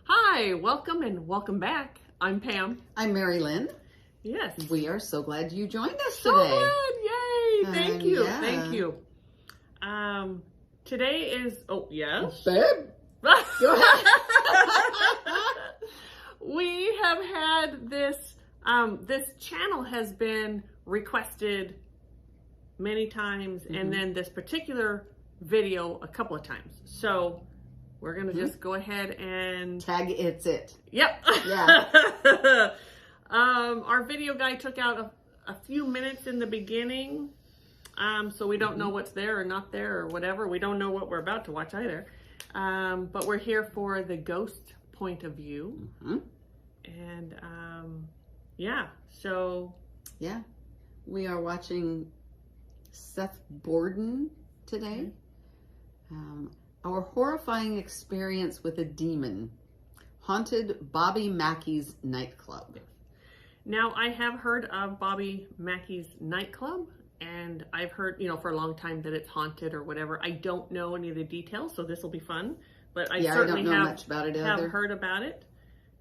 Hi, welcome and welcome back. I'm Pam. I'm Mari-Lyn. Yes. We are so glad you joined us So today. glad. Yay. Thank you. Yeah. Thank you. Today is, yes. Babe, go ahead. We have had this, this channel has been requested many times, and then this particular video a couple of times. So we're going to just go ahead and Tag it's it. Yep. Yeah. Our video guy took out a few minutes in the beginning, so we don't know what's there or not there or whatever. We don't know what we're about to watch either. But we're here for the ghost point of view. And yeah, so. Yeah. We are watching Seth Borden today. Our horrifying experience with a demon haunted Bobby Mackey's nightclub. Now, I have heard of Bobby Mackey's nightclub, and I've heard, for a long time that it's haunted or whatever. I don't know any of the details, so this will be fun. But I certainly I don't know much about it either. have heard about it.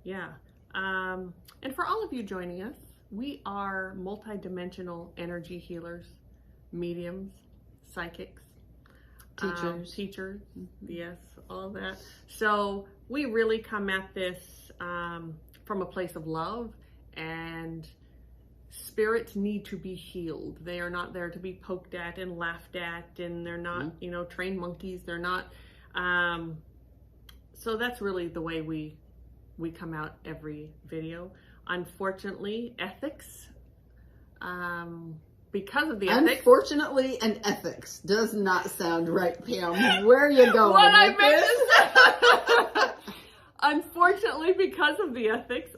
Yeah. And for all of you joining us, we are multi-dimensional energy healers, mediums, psychics, teachers, yes, all that. So we really come at this from a place of love, and spirits need to be healed. They are not there to be poked at and laughed at, and they're not, trained monkeys. They're not. So that's really the way we come out every video. Unfortunately, ethics, because of the ethics. Unfortunately, and ethics does not sound right, Pam. Where are you going? What I meant to say. Unfortunately, because of the ethics,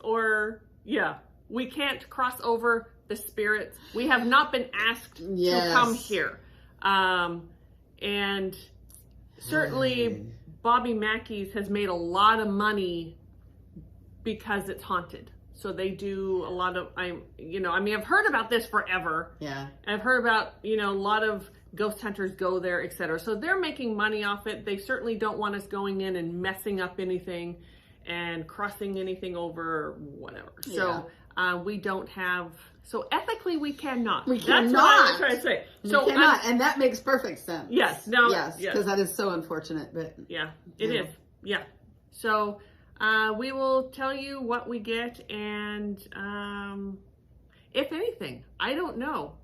we can't cross over the spirits. We have not been asked to come here. And certainly Bobby Mackey's has made a lot of money because it's haunted. So they do a lot of, I've heard about this forever. Yeah. I've heard about, a lot of ghost hunters go there, etc. So they're making money off it. They certainly don't want us going in and messing up anything and crossing anything over or whatever. So we don't have, so ethically we cannot. We cannot. That's what I was trying to say. So we cannot, and that makes perfect sense. Yes. No. Yes, because that is so unfortunate. But yeah, it is. Yeah. So we will tell you what we get, and if anything, I don't know.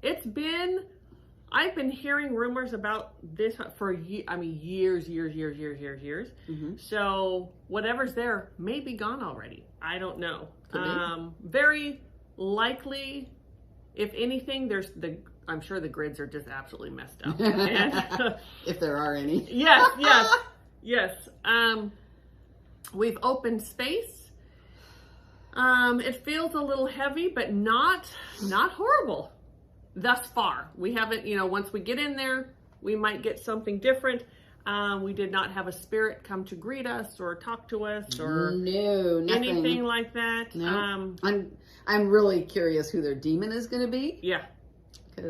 I've been hearing rumors about this for years. So whatever's there may be gone already. I don't know. Very likely, if anything, I'm sure the grids are just absolutely messed up. And, if there are any. Yes. We've opened space. It feels a little heavy, but not horrible. Thus far, we haven't, once we get in there, we might get something different. We did not have a spirit come to greet us or talk to us or anything like that. No. I'm really curious who their demon is going to be. Yeah.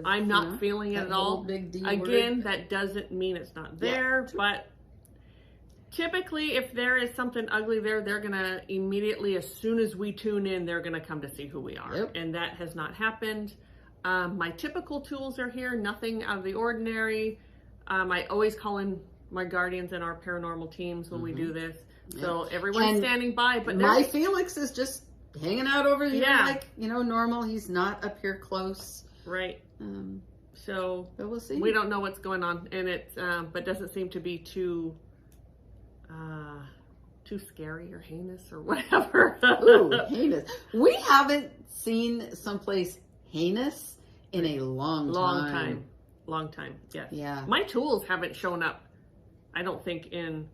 I'm not feeling it at all. Big D Again, word. that doesn't mean it's not there, but typically if there is something ugly there, they're going to immediately, as soon as we tune in, they're going to come to see who we are. And that has not happened. My typical tools are here, nothing out of the ordinary. I always call in my guardians and our paranormal teams when we do this. So everyone's standing by. But my Felix is just hanging out over here like, normal. He's not up here close. Right. So but we'll see. We don't know what's going on. And it but doesn't seem to be too scary or heinous or whatever. Ooh, heinous. We haven't seen someplace heinous in a long time. Yes. Yeah. My tools haven't shown up, I don't think, in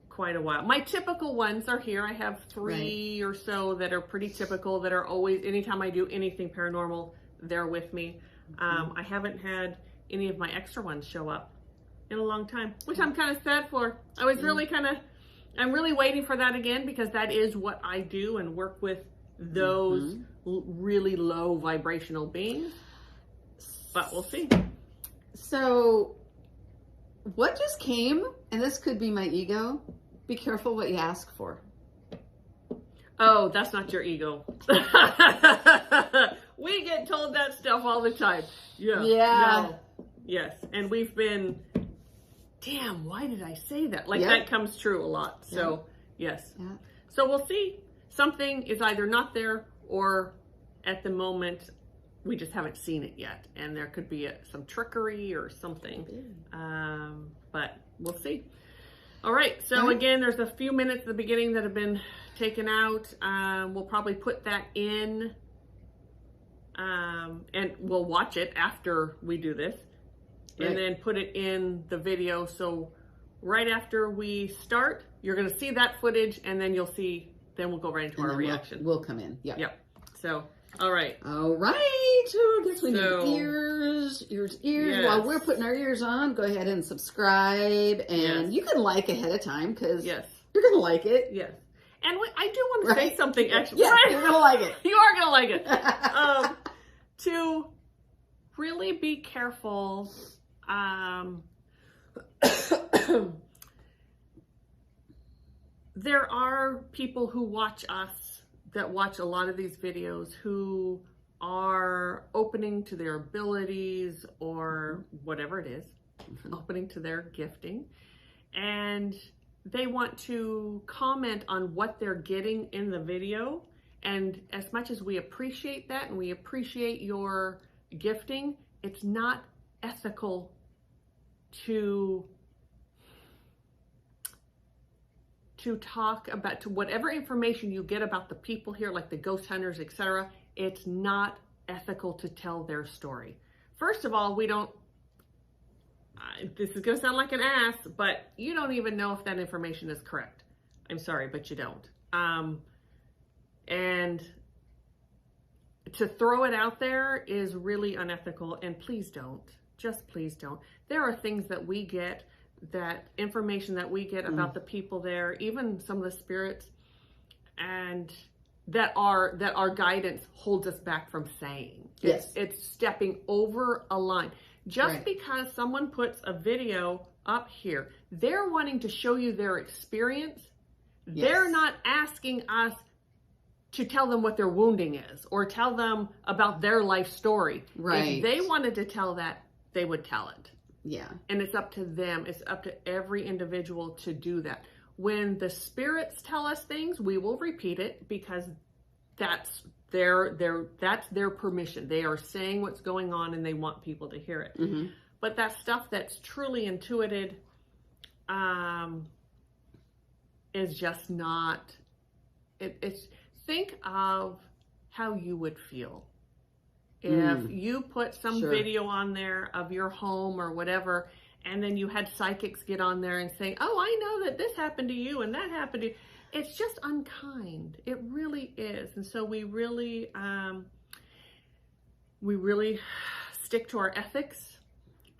quite a while. My typical ones are here. I have 3 or so that are pretty typical, that are always, anytime I do anything paranormal, they're with me. I haven't had any of my extra ones show up in a long time, which I'm kind of sad for. I was really I'm really waiting for that again, because that is what I do and work with those really low vibrational beings. But we'll see. So what just came, and this could be my ego, be careful what you ask for. Oh, that's not your ego. We get told that stuff all the time. Yeah. No. Yes. And we've been, damn, why did I say that? Like that comes true a lot. So, yes. Yeah. So we'll see. Something is either not there or at the moment we just haven't seen it yet. And there could be some trickery or something. But we'll see. All right. So again, there's a few minutes at the beginning that have been taken out. We'll probably put that in. And we'll watch it after we do this. And then put it in the video. So right after we start, you're going to see that footage, and then you'll see, then we'll go right into our reaction. We'll come in. Yep. Yep. So, all right. All right. So I guess we need ears. Yes. While we're putting our ears on, go ahead and subscribe. And you can like ahead of time because you're going to like it. Yes. And I do want to say something actually. Yeah, you're going to like it. You are going to like it. To really be careful. There are people who watch us that watch a lot of these videos who are opening to their abilities or whatever it is, opening to their gifting, and they want to comment on what they're getting in the video. And as much as we appreciate that and we appreciate your gifting, it's not ethical to talk about, to whatever information you get about the people here, like the ghost hunters, etc. It's not ethical to tell their story. First of all, we don't, this is going to sound like an ass, but you don't even know if that information is correct. I'm sorry, but you don't. And to throw it out there is really unethical, and please don't. Just please don't. There are things that we get, that information that we get about the people there, even some of the spirits, and that our guidance holds us back from saying. It's stepping over a line. Just because someone puts a video up here, they're wanting to show you their experience. They're not asking us to tell them what their wounding is or tell them about their life story. If they wanted to tell that, they would tell it. Yeah. And it's up to them. It's up to every individual to do that. When the spirits tell us things, we will repeat it because that's their permission. They are saying what's going on and they want people to hear it. Mm-hmm. But that stuff that's truly intuited is just not, it's, think of how you would feel if you put some video on there of your home or whatever, and then you had psychics get on there and say, oh, I know that this happened to you and that happened to you. It's just unkind. It really is. And so we really stick to our ethics.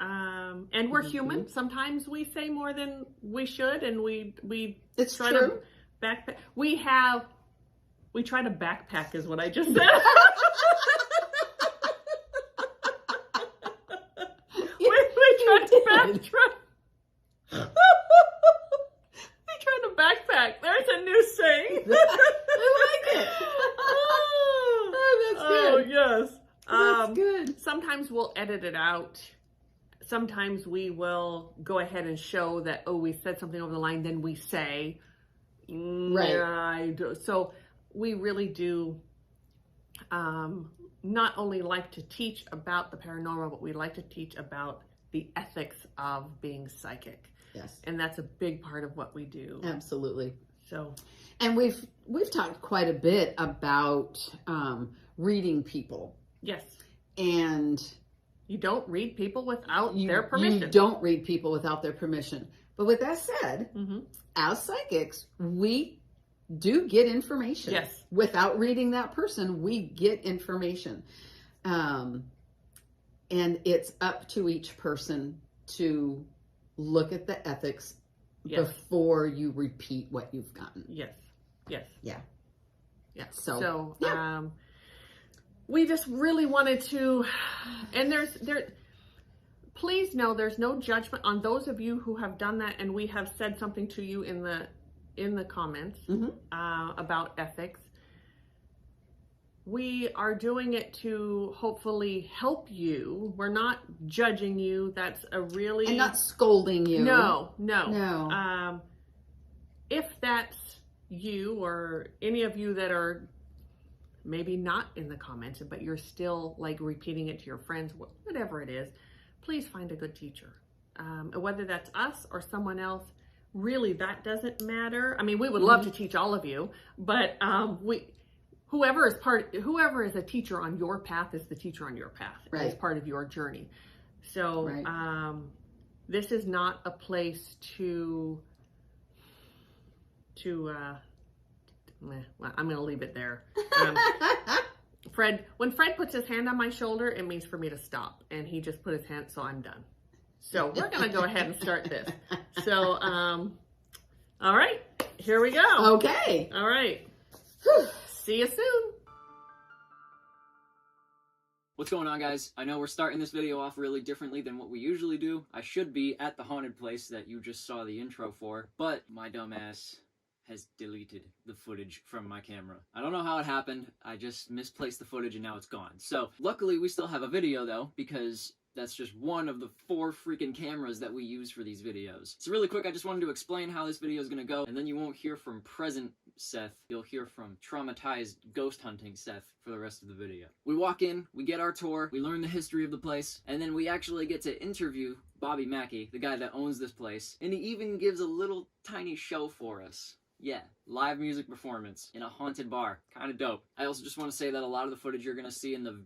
And we're human. Sometimes we say more than we should, and we try to backpack. We try to backpack is what I just said. We try to backpack. There's a new saying. I like it. That's good. Oh, yes. That's good. Sometimes we'll edit it out. Sometimes we will go ahead and show that, oh, we said something over the line, then we say, so we really do not only like to teach about the paranormal, but we like to teach about the ethics of being psychic. Yes. And that's a big part of what we do. Absolutely. So, and we've talked quite a bit about reading people. Yes. And you don't read people without their permission. You don't read people without their permission. But with that said, as psychics, we do get information. Yes. Without reading that person, we get information. And it's up to each person to look at the ethics before you repeat what you've gotten. Yes. Yes. Yeah. Yeah. So we just really wanted to, and please know there's no judgment on those of you who have done that, and we have said something to you in the comments about ethics. we are doing it to hopefully help you. We're not judging you. That's a really... And not scolding you. No. If that's you or any of you that are maybe not in the comments, but you're still like repeating it to your friends, whatever it is, please find a good teacher. Whether that's us or someone else, really that doesn't matter. I mean, we would love to teach all of you, but whoever is a teacher on your path is the teacher on your path. Right. It's part of your journey. So this is not a place to well, I'm going to leave it there. When Fred puts his hand on my shoulder, it means for me to stop. And he just put his hand, so I'm done. So we're going to go ahead and start this. So, all right, here we go. Okay. All right. Whew. See you soon. What's going on, guys? I know we're starting this video off really differently than what we usually do. I should be at the haunted place that you just saw the intro for, but my dumb ass has deleted the footage from my camera. I don't know how it happened. I just misplaced the footage and now it's gone. So luckily we still have a video though, because that's just one of the 4 freaking cameras that we use for these videos. So really quick, I just wanted to explain how this video is gonna go, and then you won't hear from present Seth. You'll hear from traumatized ghost hunting Seth for the rest of the video. We walk in, we get our tour, we learn the history of the place, and then we actually get to interview Bobby Mackey, the guy that owns this place, and he even gives a little tiny show for us. Yeah, live music performance in a haunted bar. Kind of dope. I also just want to say that a lot of the footage you're going to see in the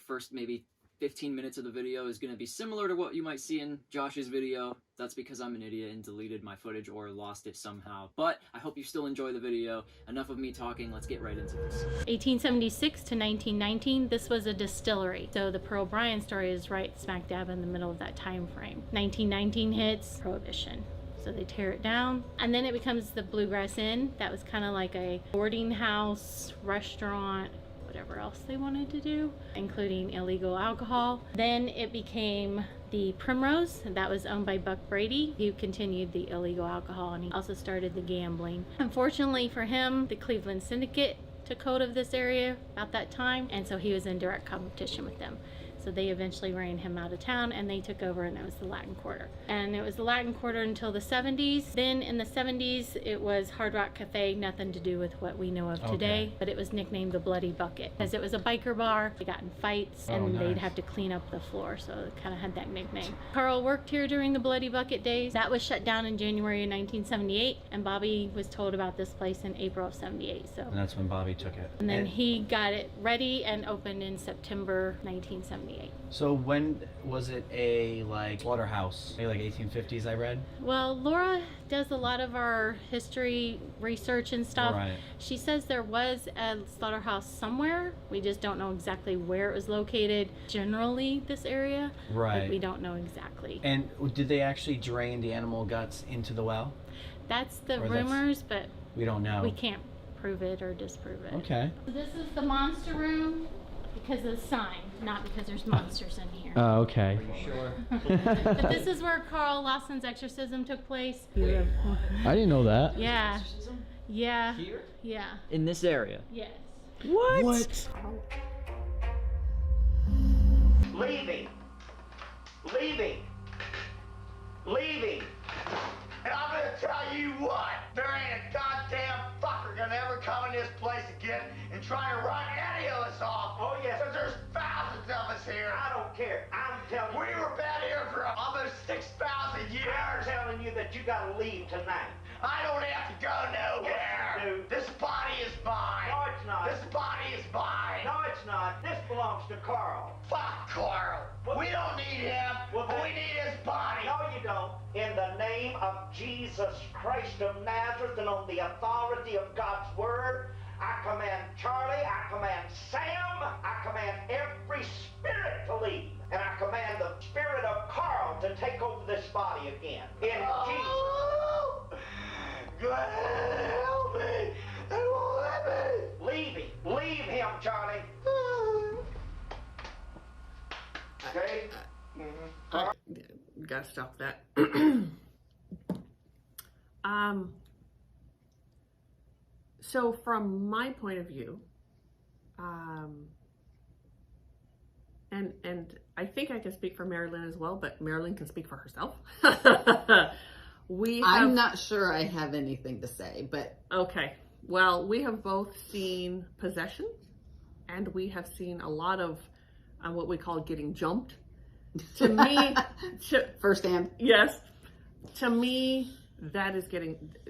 first maybe 15 minutes of the video is going to be similar to what you might see in Josh's video. That's because I'm an idiot and deleted my footage or lost it somehow. But I hope you still enjoy the video. Enough of me talking, let's get right into this. 1876 to 1919, this was a distillery. So the Pearl Bryan story is right smack dab in the middle of that time frame. 1919 hits, Prohibition. So they tear it down, and then it becomes the Bluegrass Inn. That was kind of like a boarding house, restaurant, whatever else they wanted to do, including illegal alcohol. Then it became the Primrose, and that was owned by Buck Brady. He continued the illegal alcohol, and he also started the gambling. Unfortunately for him, the Cleveland Syndicate took hold of this area about that time, and so he was in direct competition with them. So they eventually ran him out of town and they took over, and it was the Latin Quarter. And it was the Latin Quarter until the 70s. Then in the 70s, it was Hard Rock Cafe, nothing to do with what we know of today, but it was nicknamed the Bloody Bucket because it was a biker bar. They got in fights and they'd have to clean up the floor, so it kind of had that nickname. Carl worked here during the Bloody Bucket days. That was shut down in January of 1978, and Bobby was told about this place in April of 78. So. And that's when Bobby took it. And then he got it ready and opened in September 1978. So when was it a slaughterhouse? Maybe like 1850s, I read? Well, Laura does a lot of our history research and stuff. Right. She says there was a slaughterhouse somewhere. We just don't know exactly where it was located. Generally, this area. Right. But we don't know exactly. And did they actually drain the animal guts into the well? That's the rumors, but we don't know. We can't prove it or disprove it. Okay. This is the monster room. Because of the sign, not because there's monsters in here. Oh, okay. Are you sure? But this is where Carl Lawson's exorcism took place. I didn't know that. Yeah. Exorcism? Yeah. Here? Yeah. In this area? Yes. What? Leaving. Leaving. Leaving. And I'm gonna tell you what, there ain't a goddamn fucker gonna ever come in this place again and try to run any of us off. Oh yes. Because there's thousands of us here. I don't care. I'm telling you. We were been here for almost 6,000 years. I'm telling you that you gotta leave tonight. I don't have to go nowhere. Yes, this body is mine. No, it's not. This body is mine. No, it's not. This belongs to Carl. Fuck Carl. Well, we don't need him. Well, we need his body. No, you don't. In the name of Jesus Christ of Nazareth and on the authority of God's word, I command Charlie, I command Sam, I command every spirit to leave. And I command the spirit of Carl to take over this body again. In Jesus. God help me. They won't let me. Leave him. Leave him, Charlie. Okay? Gotta stop that. So from my point of view, And I think I can speak for Mari-Lyn as well, but Mari-Lyn can speak for herself. I'm not sure I have anything to say, but... Okay. Well, we have both seen possession, and we have seen a lot of what we call getting jumped. To me... Firsthand. Yes. To me, that is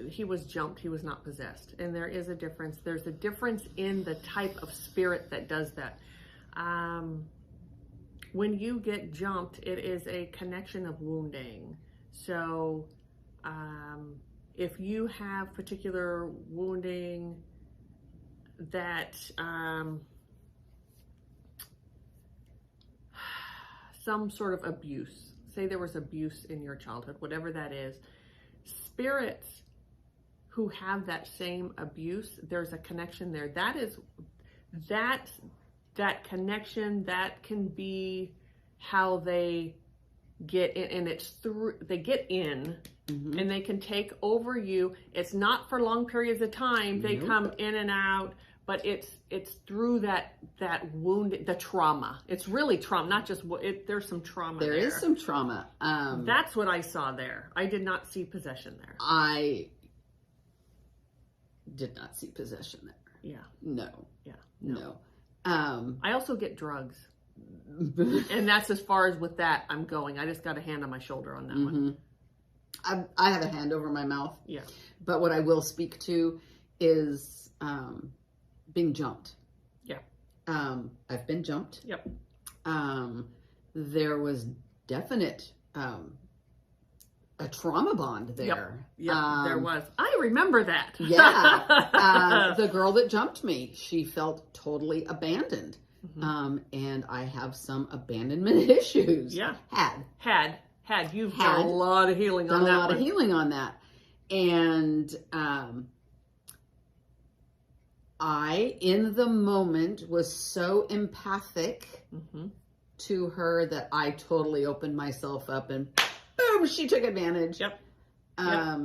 he was jumped, he was not possessed. And there is a difference. There's a difference in the type of spirit that does that. When you get jumped, it is a connection of wounding. So if you have particular wounding that some sort of abuse, say there was abuse in your childhood, whatever that is, spirits who have that same abuse, there's a connection there. That connection, that can be how they get in, and it's through, they get in, and they can take over you. It's not for long periods of time. They come in and out, but it's through that wound, the trauma. It's really trauma, not just, there's some trauma there. There is some trauma. That's what I saw there. I did not see possession there. I did not see possession there. Yeah. No. Yeah. No. I also get drugs. And that's as far as with that I'm going. I just got a hand on my shoulder on that one. I have a hand over my mouth. Yeah. But what I will speak to is being jumped. Yeah. I've been jumped. Yep. There was definite a trauma bond there. Yep, there was. I remember that. Yeah. The girl that jumped me, she felt totally abandoned. And I have some abandonment issues. Yeah. Had. You've done a lot of healing on that. Done a lot of healing on that. And I, in the moment, was so empathic to her that I totally opened myself up, and boom, she took advantage. Yep. Yeah.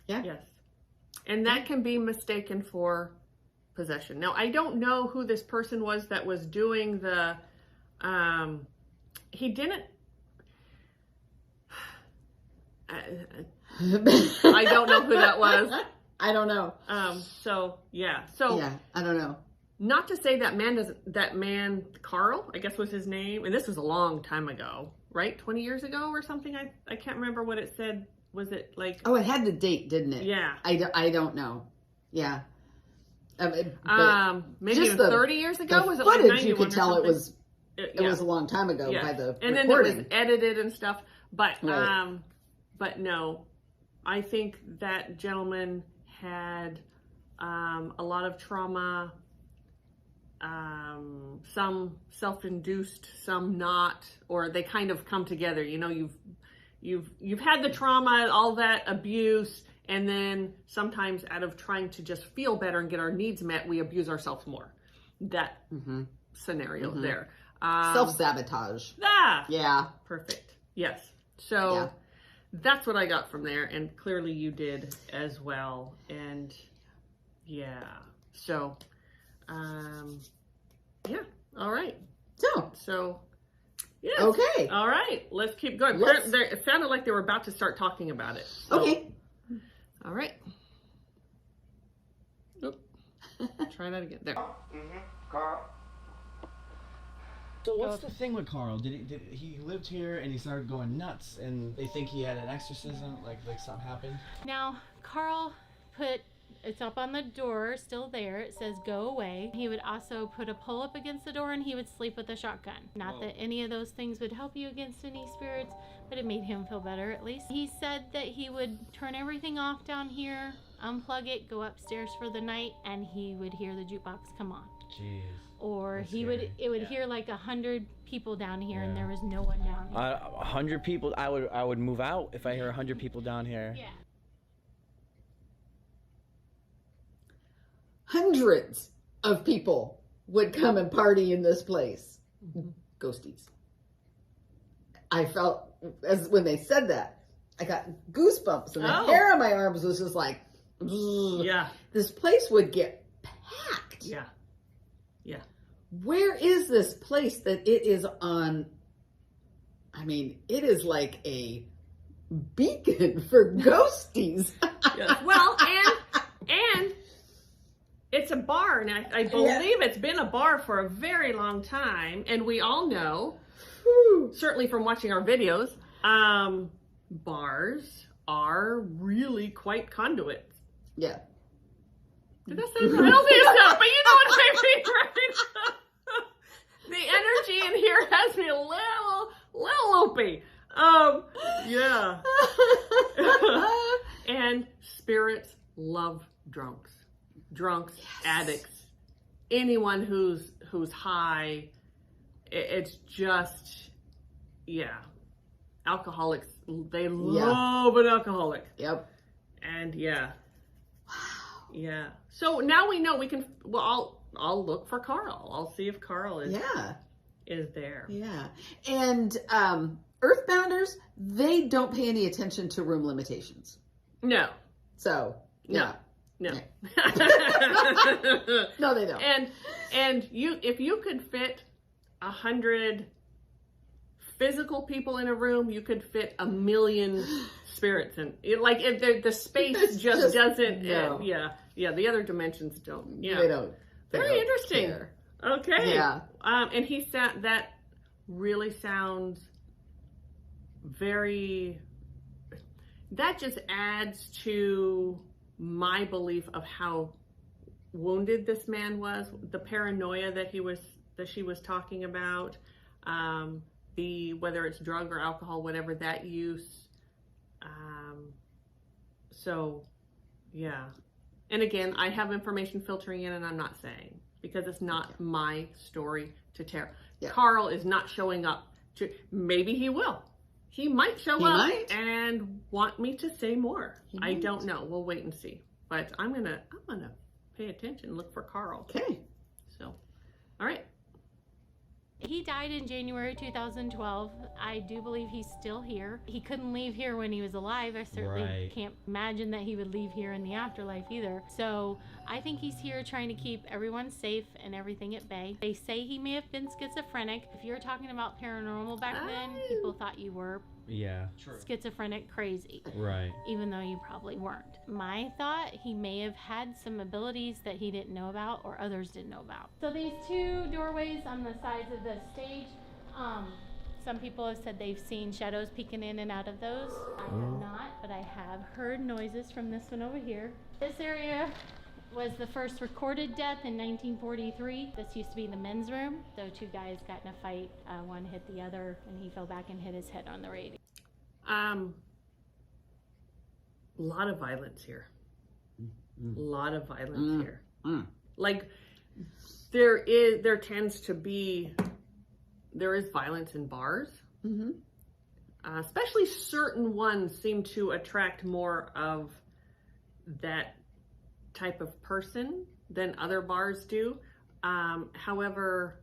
Yes. And that can be mistaken for possession. Now, I don't know who this person was that was doing the, he didn't, I don't know who that was. I don't know. So, yeah, I don't know. Not to say that man, Carl, I guess was his name, and this was a long time ago, right? 20 years ago or something? I can't remember what it said. Was it like... Oh, it had the date, didn't it? Yeah. I don't know. Yeah. Maybe even 30 years ago? Was it footage, like 91 you could tell something? it was a long time ago by the and recording. Then it was edited and stuff. But, right. But no, I think that gentleman had a lot of trauma, some self-induced, some not, or they kind of come together. You know, you've had the trauma, all that abuse, and then sometimes out of trying to just feel better and get our needs met, we abuse ourselves more. That scenario there. Self-sabotage. Yeah. Perfect. Yes. So that's what I got from there, and clearly you did as well. And yeah. So, yeah. All right. So, yes. Okay. All right. Let's keep going. It sounded like they were about to start talking about it. So. Okay. All right. Oop. Try that again. There. Carl. So what's the thing with Carl? Did he lived here and he started going nuts, and they think he had an exorcism, like something happened? Now, Carl it's up on the door, still there. It says go away. He would also put a pull up against the door, and he would sleep with a shotgun. Not that any of those things would help you against any spirits, but it made him feel better at least. He said that he would turn everything off down here, unplug it, go upstairs for the night, and he would hear the jukebox come on. Jeez. Or it would hear like 100 people down here, and there was no one down here. 100 people, I would move out if I hear 100 people down here. Yeah. Hundreds of people would come and party in this place. Ghosties. I felt, as when they said that, I got goosebumps, and the hair on my arms was just like, yeah. This place would get packed. Yeah. Yeah. Where is this place that it is on? I mean, it is like a beacon for ghosties. Yes. Well, and it's a bar, and I believe it's been a bar for a very long time, and we all know, certainly from watching our videos, bars are really quite conduits. Yeah. Did that sound right? I don't think it sounds, but you know what I mean, right? The energy in here has me a little loopy. Yeah. And spirits love drunks. Drunks, addicts, anyone who's high. It's just, yeah. Alcoholics, they love an alcoholic. Yep. And yeah. Wow. Yeah. So now we know we can, well, I'll look for Carl. I'll see if Carl is there. Yeah. And Earthbounders, they don't pay any attention to room limitations. No. So, yeah. No. No, they don't. And if you could fit 100 physical people in a room, you could fit 1 million spirits in. The space just doesn't. No. Yeah. The other dimensions don't. Yeah. They don't. Very interesting. Care. Okay. Yeah. And he said that really sounds very. That just adds to my belief of how wounded this man was, the paranoia that she was talking about, whether it's drug or alcohol, whatever that use. So yeah. And again, I have information filtering in, and I'm not saying, because it's not my story to tell. Yeah. Carl is not showing up maybe he will. He might show up and want me to say more. I don't know. We'll wait and see. But I'm gonna pay attention, look for Carl. Okay. So, all right. He died in January 2012. I do believe he's still here. He couldn't leave here when he was alive. I certainly can't imagine that he would leave here in the afterlife either. So I think he's here trying to keep everyone safe and everything at bay. They say he may have been schizophrenic. If you were talking about paranormal back then, people thought you were schizophrenic crazy. Right. Even though you probably weren't. My thought, he may have had some abilities that he didn't know about or others didn't know about. So these two doorways on the sides of the stage, some people have said they've seen shadows peeking in and out of those. I have not, but I have heard noises from this one over here. This area was the first recorded death in 1943. This used to be the men's room. So two guys got in a fight. One hit the other, and he fell back and hit his head on the radio. A lot of violence here. A lot of violence here. Like there tends to be, there is violence in bars. Especially certain ones seem to attract more of that type of person than other bars do. However,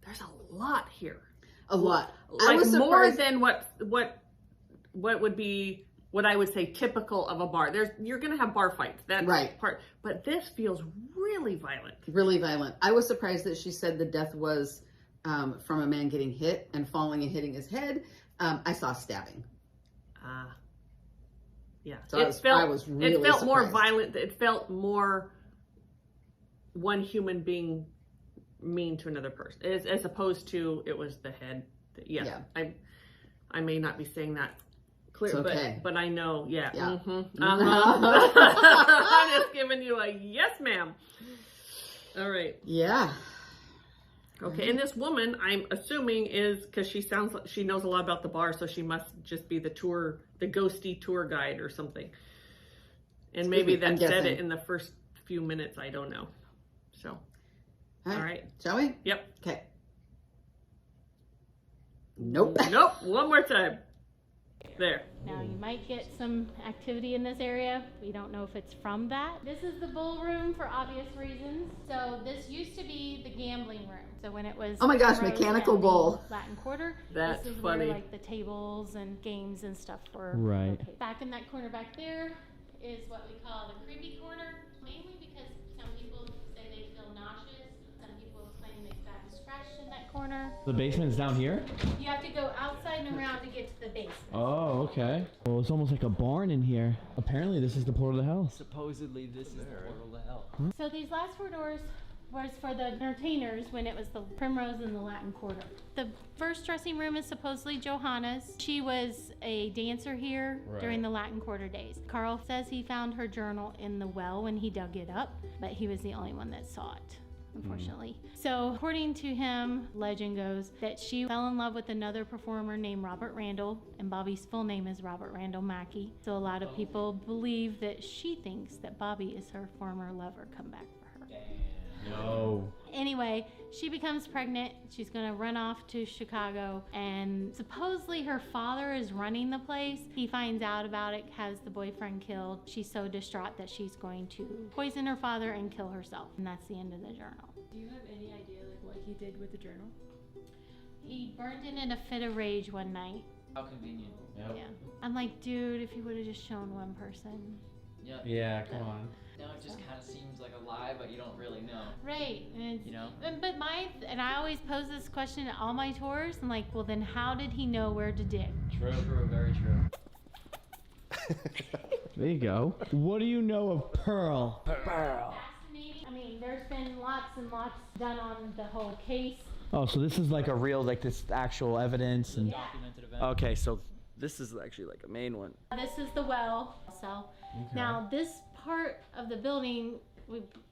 there's a lot here. A lot. Like I was more than what would be what I would say typical of a bar. You're going to have bar fights. That's part. But this feels really violent. Really violent. I was surprised that she said the death was from a man getting hit and falling and hitting his head. I saw stabbing. Yeah. So I was really it felt surprised. more violent. It felt more one human being mean to another person, as opposed to it was the head. Yeah. I may not be saying that clear, but I know. Yeah. I'm just giving you a yes, ma'am. All right. Yeah. Okay, and this woman, I'm assuming, is because she sounds like she knows a lot about the bar, so she must just be the ghosty tour guide or something. And maybe that said it in the first few minutes. I don't know. So, all right. Shall we? Yep. Okay. Nope. Nope. One more time. There. Now you might get some activity in this area. We don't know if it's from that. This is the ballroom for obvious reasons. So this used to be the gambling room. So when it was mechanical bull. Latin Quarter. That's this is funny. where like the tables and games and stuff were. Right. Located. Back in that corner back there is what we call the creepy corner. Mainly because some people say they feel nauseous. Some people The basement's down here? You have to go outside and around to get to the basement. Oh, okay. Well, it's almost like a barn in here. Apparently, this is the portal to hell. Supposedly, this is the portal to hell. So these last 4 doors was for the entertainers when it was the Primrose and the Latin Quarter. The first dressing room is supposedly Johanna's. She was a dancer here during the Latin Quarter days. Carl says he found her journal in the well when he dug it up, but he was the only one that saw it, unfortunately. So according to him, legend goes that she fell in love with another performer named Robert Randall, and Bobby's full name is Robert Randall Mackey. So a lot of people believe that she thinks that Bobby is her former lover come back for her. No. Anyway, she becomes pregnant. She's gonna run off to Chicago, and supposedly her father is running the place. He finds out about it, has the boyfriend killed. She's so distraught that she's going to poison her father and kill herself, and that's the end of the journal. Do you have any idea like what he did with the journal? He burned it in a fit of rage one night. How convenient. Yep. Yeah. I'm like, dude, if you would have just shown one person. Yeah. Yeah, come on. Now it just kind of seems like a lie, but you don't really know. Right. And it's, You know? and I always pose this question at all my tours. I'm like, well, then how did he know where to dig? True, very true. There you go. What do you know of Pearl? Fascinating. I mean, there's been lots and lots done on the whole case. Oh, so this is like a real, like this actual evidence and. Documented event. Okay, so this is actually like a main one. This is the well cell. Okay. Now, this part of the building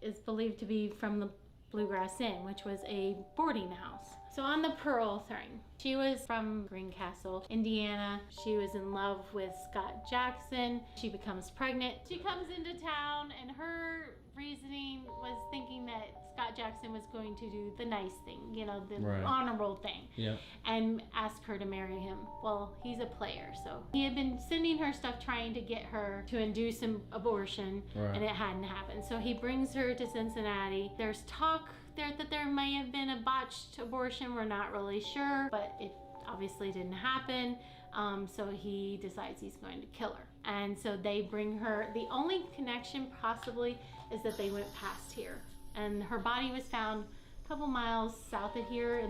is believed to be from the Bluegrass Inn, which was a boarding house. So on the Pearl thing, she was from Greencastle, Indiana. She was in love with Scott Jackson. She becomes pregnant. She comes into town, and her reasoning was thinking that Scott Jackson was going to do the nice thing, you know, the honorable thing, and ask her to marry him. Well, he's a player, so he had been sending her stuff trying to get her to induce an abortion, and it hadn't happened. So he brings her to Cincinnati. There's talk there that there may have been a botched abortion. We're not really sure, but it obviously didn't happen. So he decides he's going to kill her. And so they bring her, the only connection possibly is that they went past here. And her body was found a couple miles south of here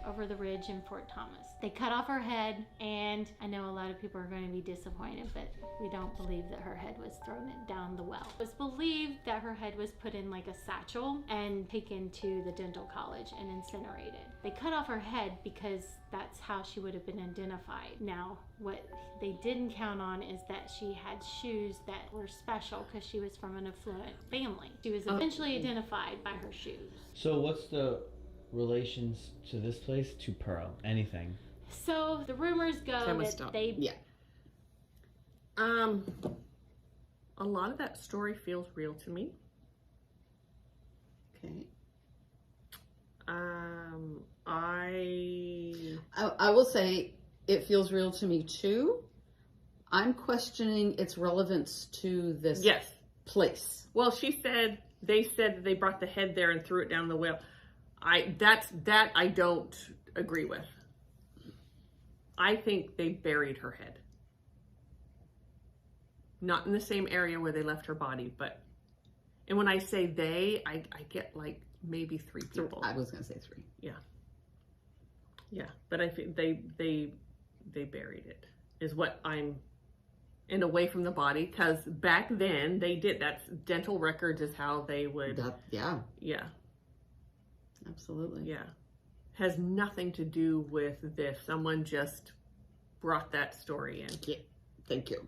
over the ridge in Fort Thomas. They cut off her head, and I know a lot of people are going to be disappointed, but we don't believe that her head was thrown down the well. It was believed that her head was put in like a satchel and taken to the dental college and incinerated. They cut off her head because that's how she would have been identified. Now, what they didn't count on is that she had shoes that were special because she was from an affluent family. She was eventually identified by her shoes. So what's the relations to this place to Pearl? Anything? So the rumors go that they... Yeah. A lot of that story feels real to me. Okay. I will say it feels real to me too. I'm questioning its relevance to this place. Well, they said that they brought the head there and threw it down the well. I don't agree with. I think they buried her head. Not in the same area where they left her body, but, and when I say they, I get like maybe 3 people. I was going to say 3. Yeah, but I think they buried it, is what I'm, and away from the body, because back then they did, that's dental records is how they would. Yeah. Absolutely. Yeah. Has nothing to do with this. Someone just brought that story in. Yeah. Thank you.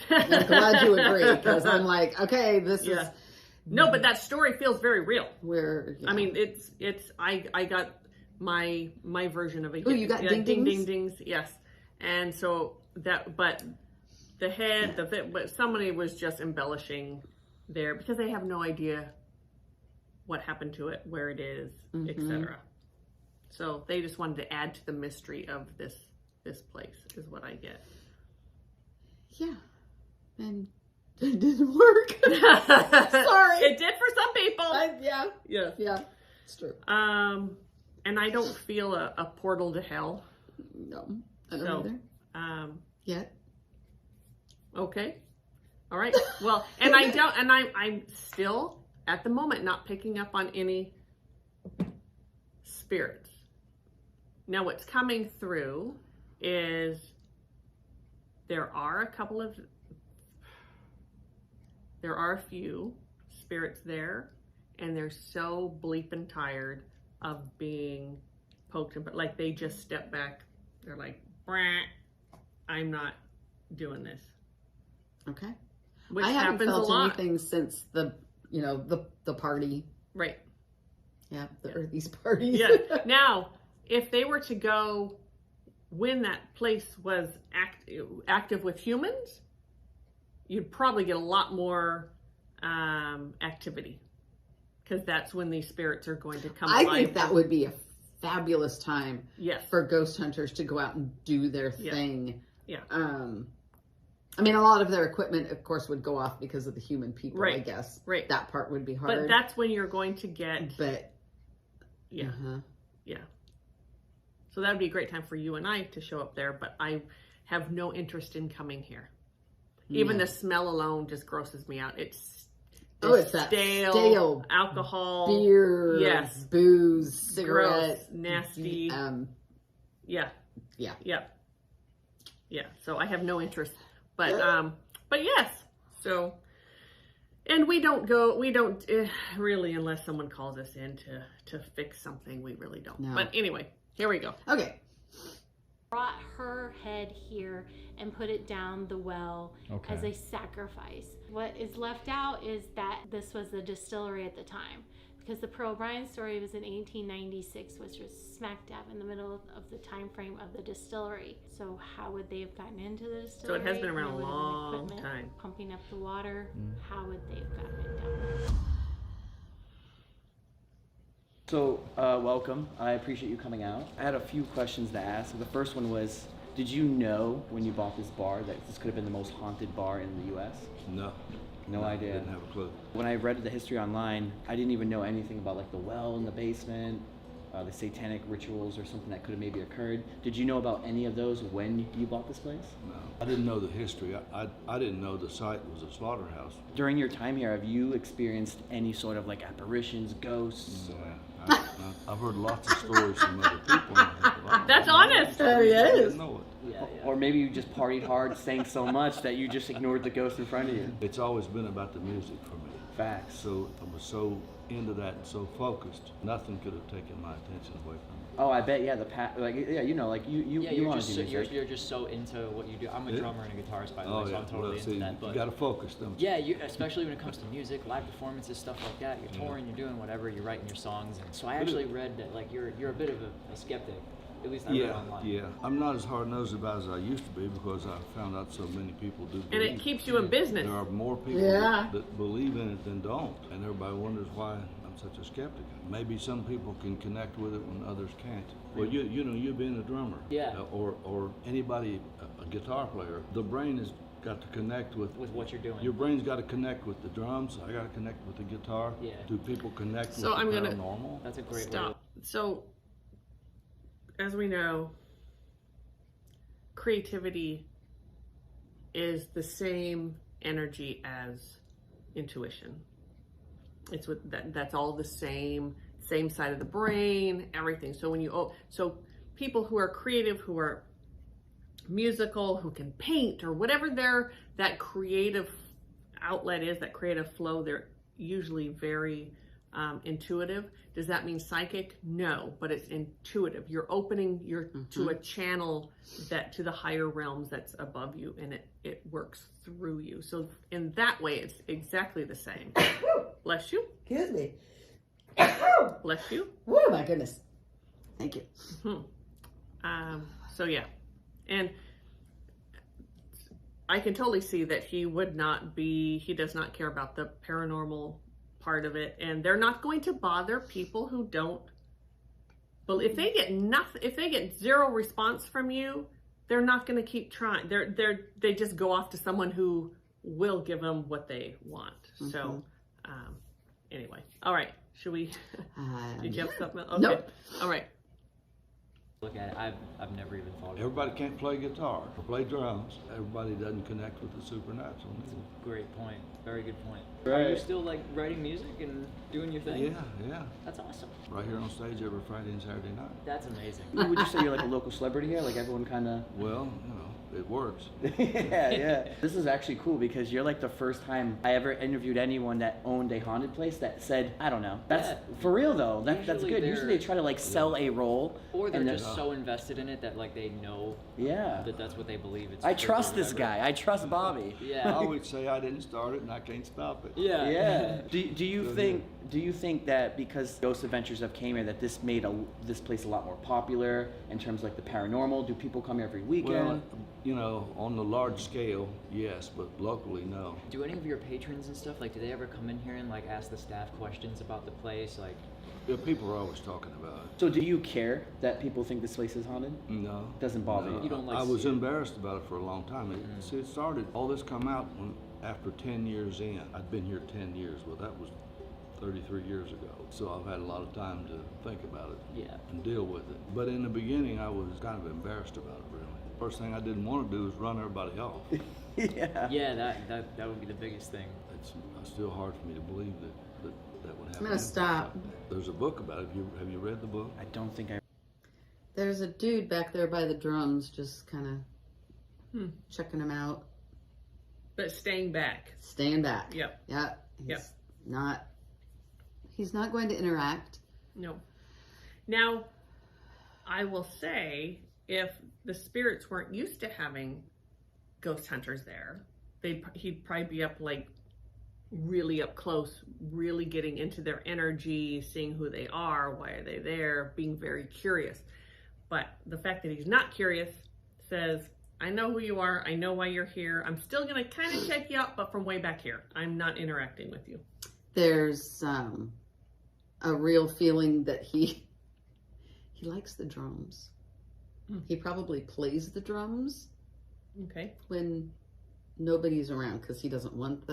I'm glad you agree, because I'm like, okay, this is. No, but that story feels very real. I mean, I got my version of it. Oh, you got ding dings? Yes. And so but the head, but somebody was just embellishing there because they have no idea what happened to it, where it is, etc. So they just wanted to add to the mystery of this place, is what I get. Yeah. And it didn't work. Sorry. It did for some people. Yeah. It's true. And I don't feel a portal to hell. No, I don't either. Yet. Okay. All right. Well, and I don't, and I'm still at the moment not picking up on any spirits. Now what's coming through is there are a few spirits there, and they're so bleeping tired of being poked, but like they just step back. They're like, "Brah, I'm not doing this." Okay. Which I haven't happens felt a lot. anything since the party. Right. Yeah, the Earthies party. Yeah. Now, if they were to go when that place was active with humans, you'd probably get a lot more activity, because that's when these spirits are going to come alive. I think that would be a fabulous time Yes. for ghost hunters to go out and do their thing. Yeah. I mean, a lot of their equipment, of course, would go off because of the human people, I Right. guess. Right. That part would be hard. But that's when you're going to get, But, yeah, uh-huh. yeah. So that would be a great time for you and I to show up there, but I have no interest in coming here. Even Yeah. the smell alone just grosses me out. It's that stale alcohol, beer, yes, booze, cigarette, gross, nasty. Yeah. Yeah. Yeah. So I have no interest, but yes. So, and we don't really, unless someone calls us in to fix something, we really don't. No. But anyway, here we go. Okay. Brought her head here and put it down the well as a sacrifice. What is left out is that this was the distillery at the time, because the Pearl O'Brien story was in 1896, which was smack dab in the middle of the time frame of the distillery. So how would they have gotten into the distillery? So it has been around a There would have been long equipment time. pumping up the water. How would they have gotten it down? So, welcome. I appreciate you coming out. I had a few questions to ask. The first one was, did you know when you bought this bar that this could have been the most haunted bar in the U.S.? No idea. Didn't have a clue. When I read the history online, I didn't even know anything about like the well in the basement, the satanic rituals or something that could have maybe occurred. Did you know about any of those when you bought this place? No, I didn't know the history. I didn't know the site was a slaughterhouse. During your time here, have you experienced any sort of like apparitions, ghosts? Yeah, I've heard lots of stories from other people. That's honest. There he I is. didn't know it. Or maybe you just partied hard, sang so much that you just ignored the ghost in front of you. It's always been about the music for me. Facts. So I was so into that and so focused, nothing could have taken my attention away from it. Oh, I bet, yeah, you You're want just to do music. you're just so into what you do. I'm a Yeah. drummer and a guitarist, by the Oh way, so yeah, I'm totally see, into that. But you got to focus, don't you? yeah, especially when it comes to music, live performances, stuff like that. You're touring, you're doing whatever, you're writing your songs. And so I actually read that like you're a bit of a skeptic. At least I read online. Yeah. I'm not as hard-nosed about as I used to be because I found out so many people do And it believe. keeps you in business. There are more people Yeah. that believe in it than don't, and everybody wonders why I'm such a skeptic. Maybe some people can connect with it when others can't. Well, you being a drummer, Yeah. or anybody, a guitar player, the brain has got to connect with what you're doing. Your brain's got to connect with the drums. I got to connect with the guitar. Yeah. Do people connect So with I'm the gonna- paranormal? That's a great Stop. So, as we know, creativity is the same energy as intuition. It's with that's all the same side of the brain, everything. So when so people who are creative, who are musical, who can paint or whatever that creative outlet is, that creative flow, they're usually very intuitive. Does that mean psychic? No, but it's intuitive. You're opening to a channel to the higher realms that's above you, and it works through you. So in that way, it's exactly the same. Bless you. Excuse me. Bless you. Oh my goodness. Thank you. So yeah, and I can totally see that he does not care about the paranormal part of it, and they're not going to bother people who don't. But if they get zero response from you, they're not going to keep trying. They just go off to someone who will give them what they want. So, anyway, all right. Should we? Did you have something? Okay. Nope. All right. Look at it. I've never even thought of it. Everybody can't play guitar or play drums. Everybody doesn't connect with the supernatural. Great point. Very good point. Right. Are you still like writing music and doing your thing? Yeah. That's awesome. Right here on stage every Friday and Saturday night. That's amazing. Would you say you're like a local celebrity here? Like everyone kind of. Well, it works. yeah. This is actually cool because you're like the first time I ever interviewed anyone that owned a haunted place that said, I don't know. That's for real though. That's good. Usually they try to like sell a role. Or they're just so invested in it that like they know that that's what they believe. It's I trust this guy. I trust Bobby. I always say I didn't start it and I can't stop it. Yeah. Do you think that because Ghost Adventures have came here that this made this place a lot more popular in terms of like the paranormal? Do people come here every weekend? Well, on the large scale, yes, but locally, no. Do any of your patrons and stuff, like, do they ever come in here and like ask the staff questions about the place? Like, yeah, people are always talking about it. So do you care that people think this place is haunted? No. Doesn't bother you? You don't like I was embarrassed about it for a long time. It started, all this come out after 10 years in. I'd been here 10 years. Well, that was 33 years ago. So I've had a lot of time to think about it and deal with it. But in the beginning, I was kind of embarrassed about it, really. First thing I didn't want to do is run everybody off. Yeah, that would be the biggest thing. It's still hard for me to believe that would happen. I'm gonna stop. There's a book about it. Have you read the book? I don't think I. There's a dude back there by the drums, just kind of checking him out. But staying back. Staying back. Yep. Yeah. He's not going to interact. No. Now, I will say, if the spirits weren't used to having ghost hunters there, he'd probably be up like really up close, really getting into their energy, seeing who they are, why are they there, being very curious. But the fact that he's not curious says, I know who you are, I know why you're here, I'm still gonna kind of check you out, but from way back here, I'm not interacting with you. There's a real feeling that he likes the drums. He probably plays the drums when nobody's around because he doesn't want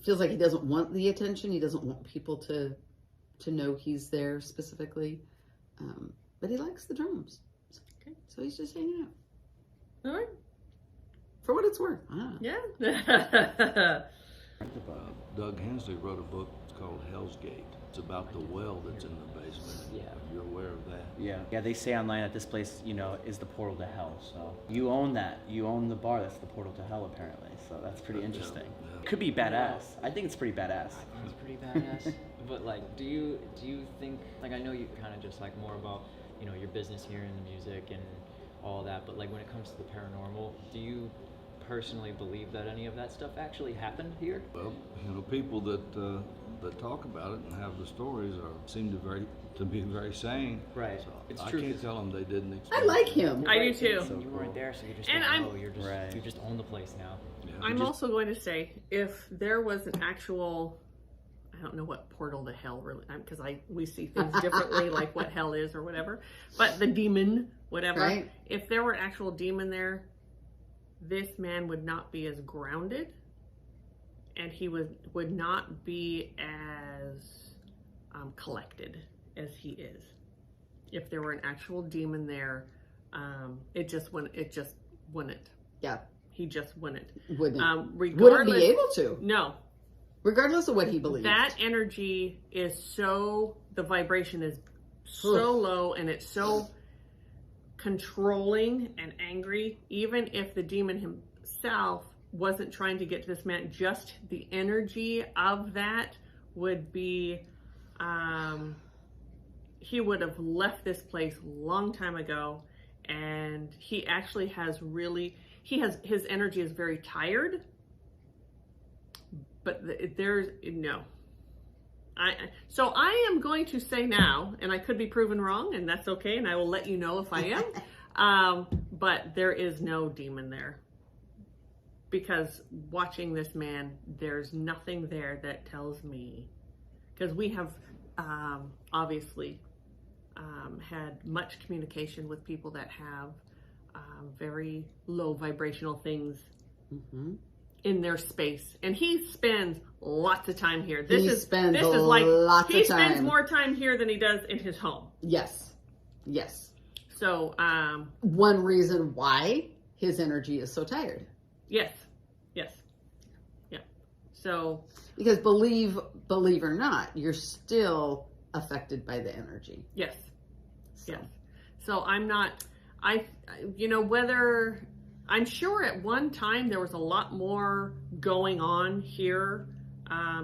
feels like he doesn't want the attention. He doesn't want people to know he's there specifically. But he likes the drums. So he's just hanging out. All right. For what it's worth. Yeah. Doug Hensley wrote a book. It's called Hell's Gate. It's about the well that's in the basement. Yeah. You're aware of that? Yeah, they say online that this place, is the portal to hell. So you own that. You own the bar that's the portal to hell, apparently. So that's pretty interesting. Yeah. Could be badass. I think it's pretty badass. It's pretty badass. But like, do you think, like, I know you kind of just like more about, your business here and the music and all that, but like when it comes to the paranormal, do you personally believe that any of that stuff actually happened here? Well, people that talk about it and have the stories seem to be very sane. Right. So It's I true. can't tell them they didn't experience I like him. I do too. So You weren't there, so you just And don't know. You just own the place now. Yeah. I'm also going to say, if there was an actual, I don't know what portal to hell really, because we see things differently, like what hell is or whatever, but the demon, whatever. Right. If there were an actual demon there, this man would not be as grounded, and he would not be as collected as he is. If there were an actual demon there, it just wouldn't. Yeah. He just wouldn't. Wouldn't be able to. No. Regardless of what he believes. That energy is the vibration is so low, and it's so controlling and angry. Even if the demon himself wasn't trying to get to this man, just the energy of that would be, he would have left this place a long time ago. And he actually has his energy is very tired, but there's no. So I am going to say now, and I could be proven wrong, and that's okay, and I will let you know if I am, but there is no demon there. Because watching this man, there's nothing there that tells me, because we have obviously had much communication with people that have very low vibrational things in their space, and he spends lots of time here. He spends more time here than he does in his home. Yes. So, one reason why his energy is so tired. yes. Yeah. So, Because believe or not, you're still affected by the energy. yes. So. Yes. So whether, I'm sure at one time there was a lot more going on here,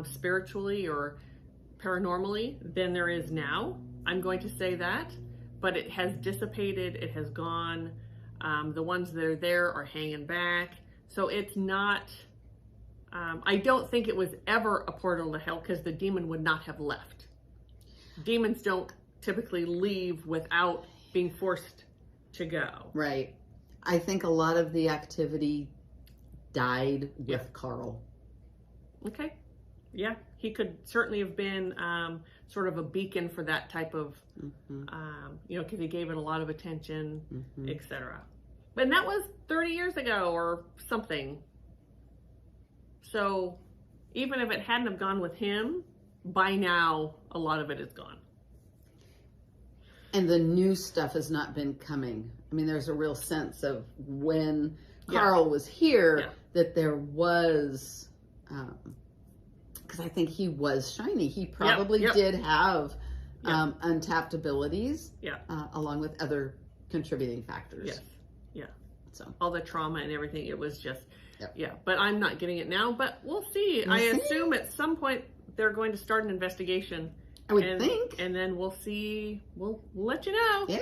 spiritually or paranormally than there is now. I'm going to say that, but it has dissipated. It has gone. The ones that are there are hanging back. So it's not, I don't think it was ever a portal to hell, because the demon would not have left. Demons don't typically leave without being forced to go. Right. I think a lot of the activity died with Carl. Okay. Yeah, he could certainly have been sort of a beacon for that type of, because he gave it a lot of attention, etc. But that was 30 years ago or something. So even if it hadn't have gone with him, by now a lot of it is gone. And the new stuff has not been coming. I mean, there's a real sense of when Carl was here that there was, because I think he was shiny. He probably did have untapped abilities, along with other contributing factors. Yes. Yeah. So all the trauma and everything, it was just, but I'm not getting it now, but we'll see. I assume at some point they're going to start an investigation. I would think. And then we'll see, we'll let you know. Yeah.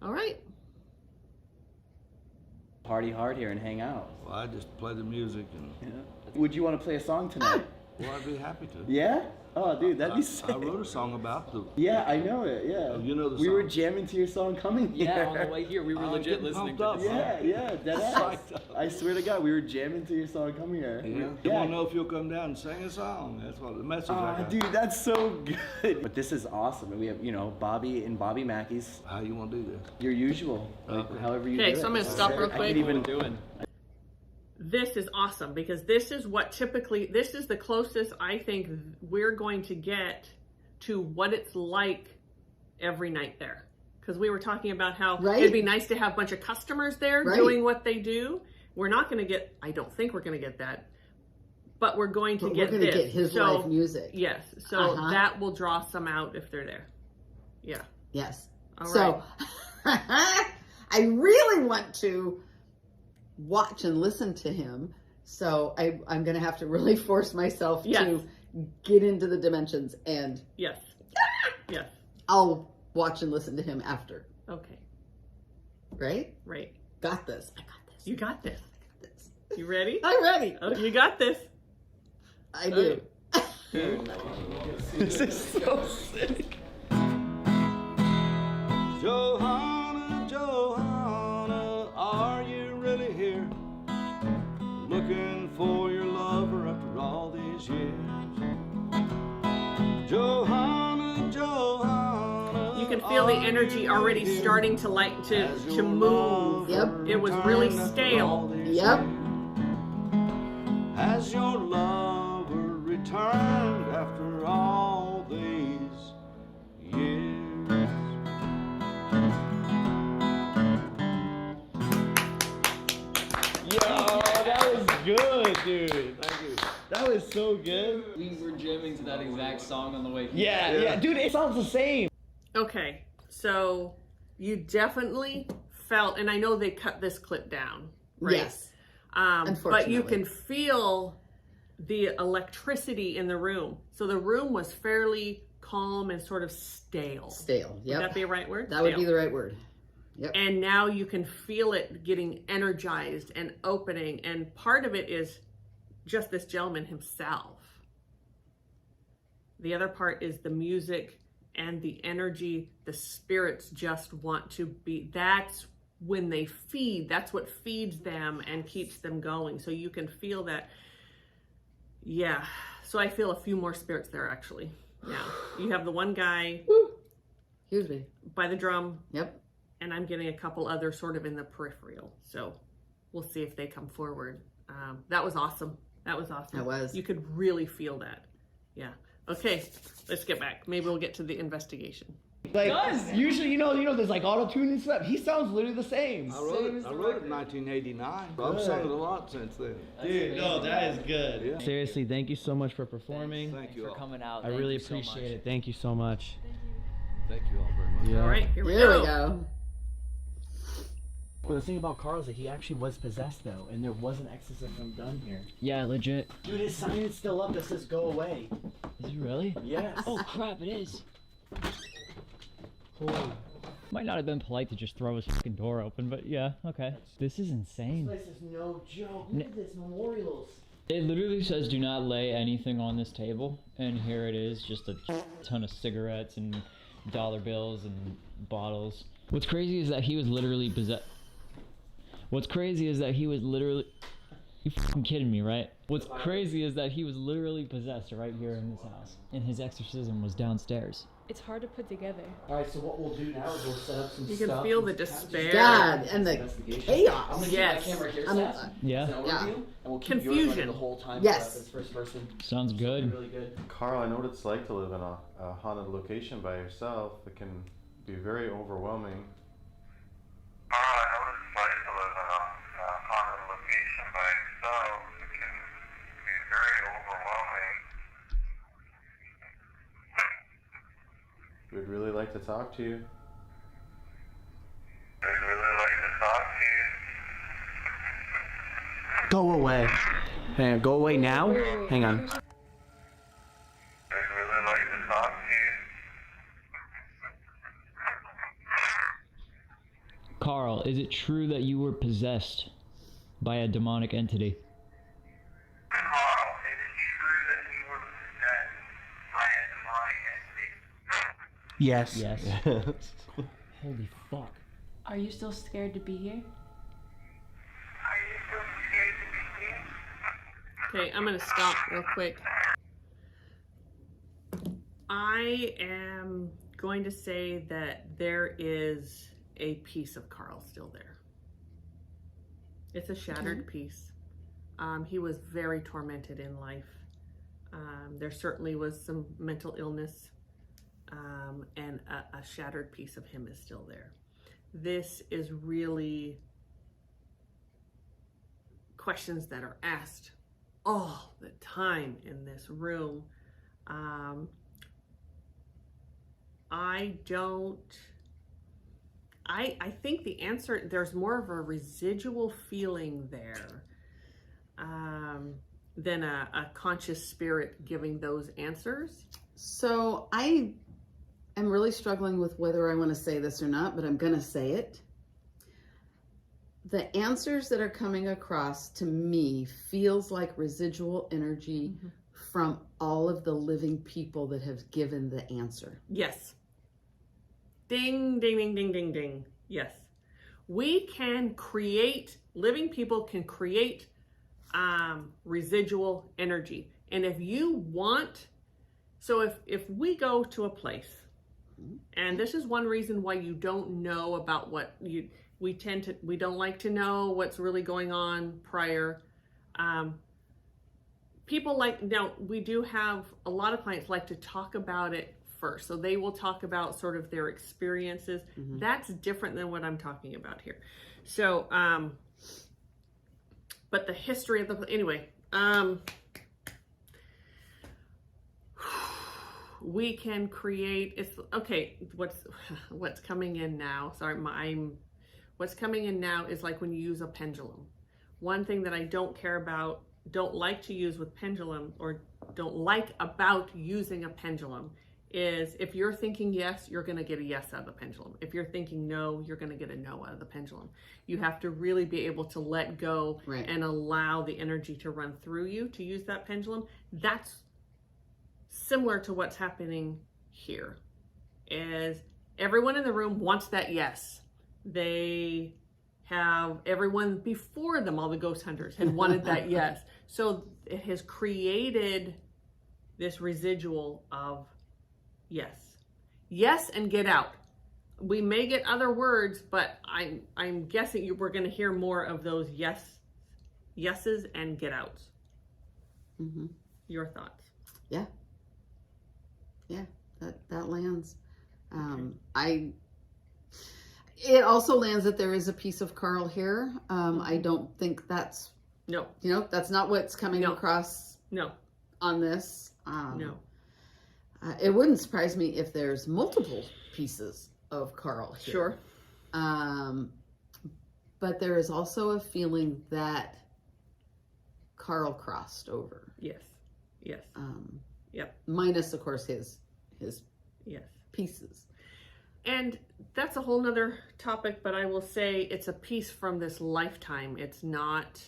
All right. Party hard here and hang out. Well, I just play the music and. Yeah. Would you want to play a song tonight? Well, I'd be happy to. Yeah? Oh, dude, that'd be sick. I wrote a song about the. Yeah, I know it. Yeah. You know the We song. were jamming to your song coming here. Yeah, on the way here, we were legit listening to pumped this. up. Yeah, dead ass. I swear to God, we were jamming to your song coming here. Yeah. You want to know if you'll come down and sing a song? That's what the message I Oh, got. dude, that's so good. But this is awesome. And we have, Bobby and Bobby Mackey's. How you want to do this? Your usual. Okay. However you do Okay, it. so I'm going to stop real I quick. could even Doing. This is awesome, because this is the closest I think we're going to get to what it's like every night there. Because we were talking about how it'd be nice to have a bunch of customers there doing what they do. We're not going to get, I don't think we're going to get that, but we're going to get this. We're going to get his live music. Yes, so that will draw some out if they're there. Yeah. Yes. All so I really want to watch and listen to him, so I'm going to have to really force myself to get into the dimensions, and yes, I'll watch and listen to him after. Okay. Right? Right. Got this. I got this. You got this. I got this. You ready? I'm ready. Oh, you got this. I do. This is so sick. Johanna, Johanna, are you really here? Looking for your lover after all these years. Johanna, Johanna. You can feel the energy already starting to move. Yep. It was really stale. Yep. Has your lover returned after all these years? Yo, that was good, dude. Thank you. That was so good. We were jamming to that exact song on the way here. Yeah, dude, it sounds the same. Okay, so you definitely felt, and I know they cut this clip down, right? Yes. But you can feel the electricity in the room. So the room was fairly calm and sort of stale. Stale. Yep. Would that be a right word? That would be the right word. Yep. And now you can feel it getting energized and opening. And part of it is just this gentleman himself. The other part is the music and the energy. The spirits just want to be. That's when they feed. That's what feeds them and keeps them going. So you can feel that. Yeah. So I feel a few more spirits there, actually. Now, you have the one guy Excuse me. by the drum. Yep. And I'm getting a couple other sort of in the peripheral. So we'll see if they come forward. That was awesome. That was awesome. That was. You could really feel that. Yeah. Okay, let's get back. Maybe we'll get to the investigation. Like, usually, you know, there's like auto-tune and stuff. He sounds literally the same. I wrote it in 1989. I've sung it a lot since then. Dude, no, that is good. Yeah. Seriously, thank you so much for performing. Thank you for all. coming out. I really appreciate it. Thank you so much. Thank you all very much. Yeah. All right, here we Here go. we go. Well, the thing about Carl is that he actually was possessed, though, and there was an exorcism done here. Yeah, legit. Dude, his sign is still up that says "Go away." Is it really? Yes. Oh crap, it is. Holy. Might not have been polite to just throw his fucking door open, but yeah, okay. This is insane. This is no joke. Look at this, memorials. It literally says do not lay anything on this table, and here it is, just a ton of cigarettes and dollar bills and bottles. What's crazy is that he was literally possessed. What's crazy is that he was literally... You fucking kidding me, right? What's crazy is that he was literally possessed right here in this house, and his exorcism was downstairs. It's hard to put together. All right, so what we'll do now is we'll set up some You stuff. can feel the and despair. God, and the investigation. chaos. I'm gonna Yes. keep my camera here, I'm- Seth. Yeah. As an overview, Yeah. and we'll keep yours Confusion. running the whole time. Yes. As first person. Sounds good. Really good. Carl, I know what it's like to live in a haunted location by yourself. It can be very overwhelming. Carl, I know what it's like to live in a haunted location by yourself. It can be very overwhelming. We'd really like to talk to you. I'd really like to talk to you. Go away. Hang on, go away now? Hang on. I'd really like to talk to you. Carl, is it true that you were possessed by a demonic entity? Carl, it is true that you were possessed by a demonic entity. Yes. Yes. Holy fuck. Are you still scared to be here? Are you still scared to be here? Okay, I'm gonna stop real quick. I am going to say that there is a piece of Carl still there. It's a shattered piece. He was very tormented in life. There certainly was some mental illness, and a shattered piece of him is still there. This is really questions that are asked all the time in this room. I think the answer, there's more of a residual feeling there than a conscious spirit giving those answers. So I am really struggling with whether I want to say this or not, but I'm going to say it. The answers that are coming across to me feels like residual energy from all of the living people that have given the answer. Yes. Ding, ding, ding, ding, ding, ding. Yes. We can create, living people can create residual energy. And if you want, so if we go to a place, and this is one reason why you don't know about what we don't like to know what's really going on prior. People now we do have a lot of clients like to talk about it first. So they will talk about sort of their experiences. That's different than what I'm talking about here. So, but the history of anyway, we can create, it's okay. What's coming in now? Sorry, what's coming in now is like when you use a pendulum. One thing that I don't care about, don't like to use with pendulum, or don't like about using a pendulum, is if you're thinking yes, you're going to get a yes out of the pendulum. If you're thinking no, you're going to get a no out of the pendulum. You have to really be able to let go and allow the energy to run through you to use that pendulum. That's similar to what's happening here. Is everyone in the room wants that yes. They have, everyone before them, all the ghost hunters, had wanted that yes. So it has created this residual of yes. Yes, and get out. We may get other words, but I'm guessing we're going to hear more of those yeses and get outs. Your thoughts? Yeah. Yeah, that lands. It also lands that there is a piece of Carl here. I don't think that's that's not what's coming across. On this. It wouldn't surprise me if there's multiple pieces of Carl here. Sure. But there is also a feeling that Carl crossed over. Yes. Yep. Minus, of course, his pieces. And that's a whole nother topic, but I will say it's a piece from this lifetime. It's not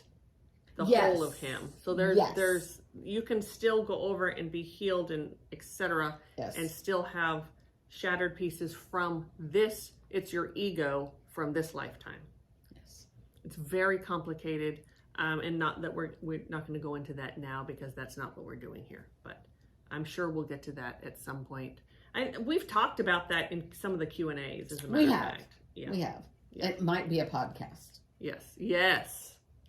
the whole of him. So there's you can still go over and be healed and etc. And still have shattered pieces from this. It's your ego from this lifetime. Yes. It's very complicated. And not that we're not going to go into that now because that's not what we're doing here. But I'm sure we'll get to that at some point. We've talked about that in some of the Q&As, as a matter of fact. Yeah. We have. Yeah. It might be a podcast. Yes.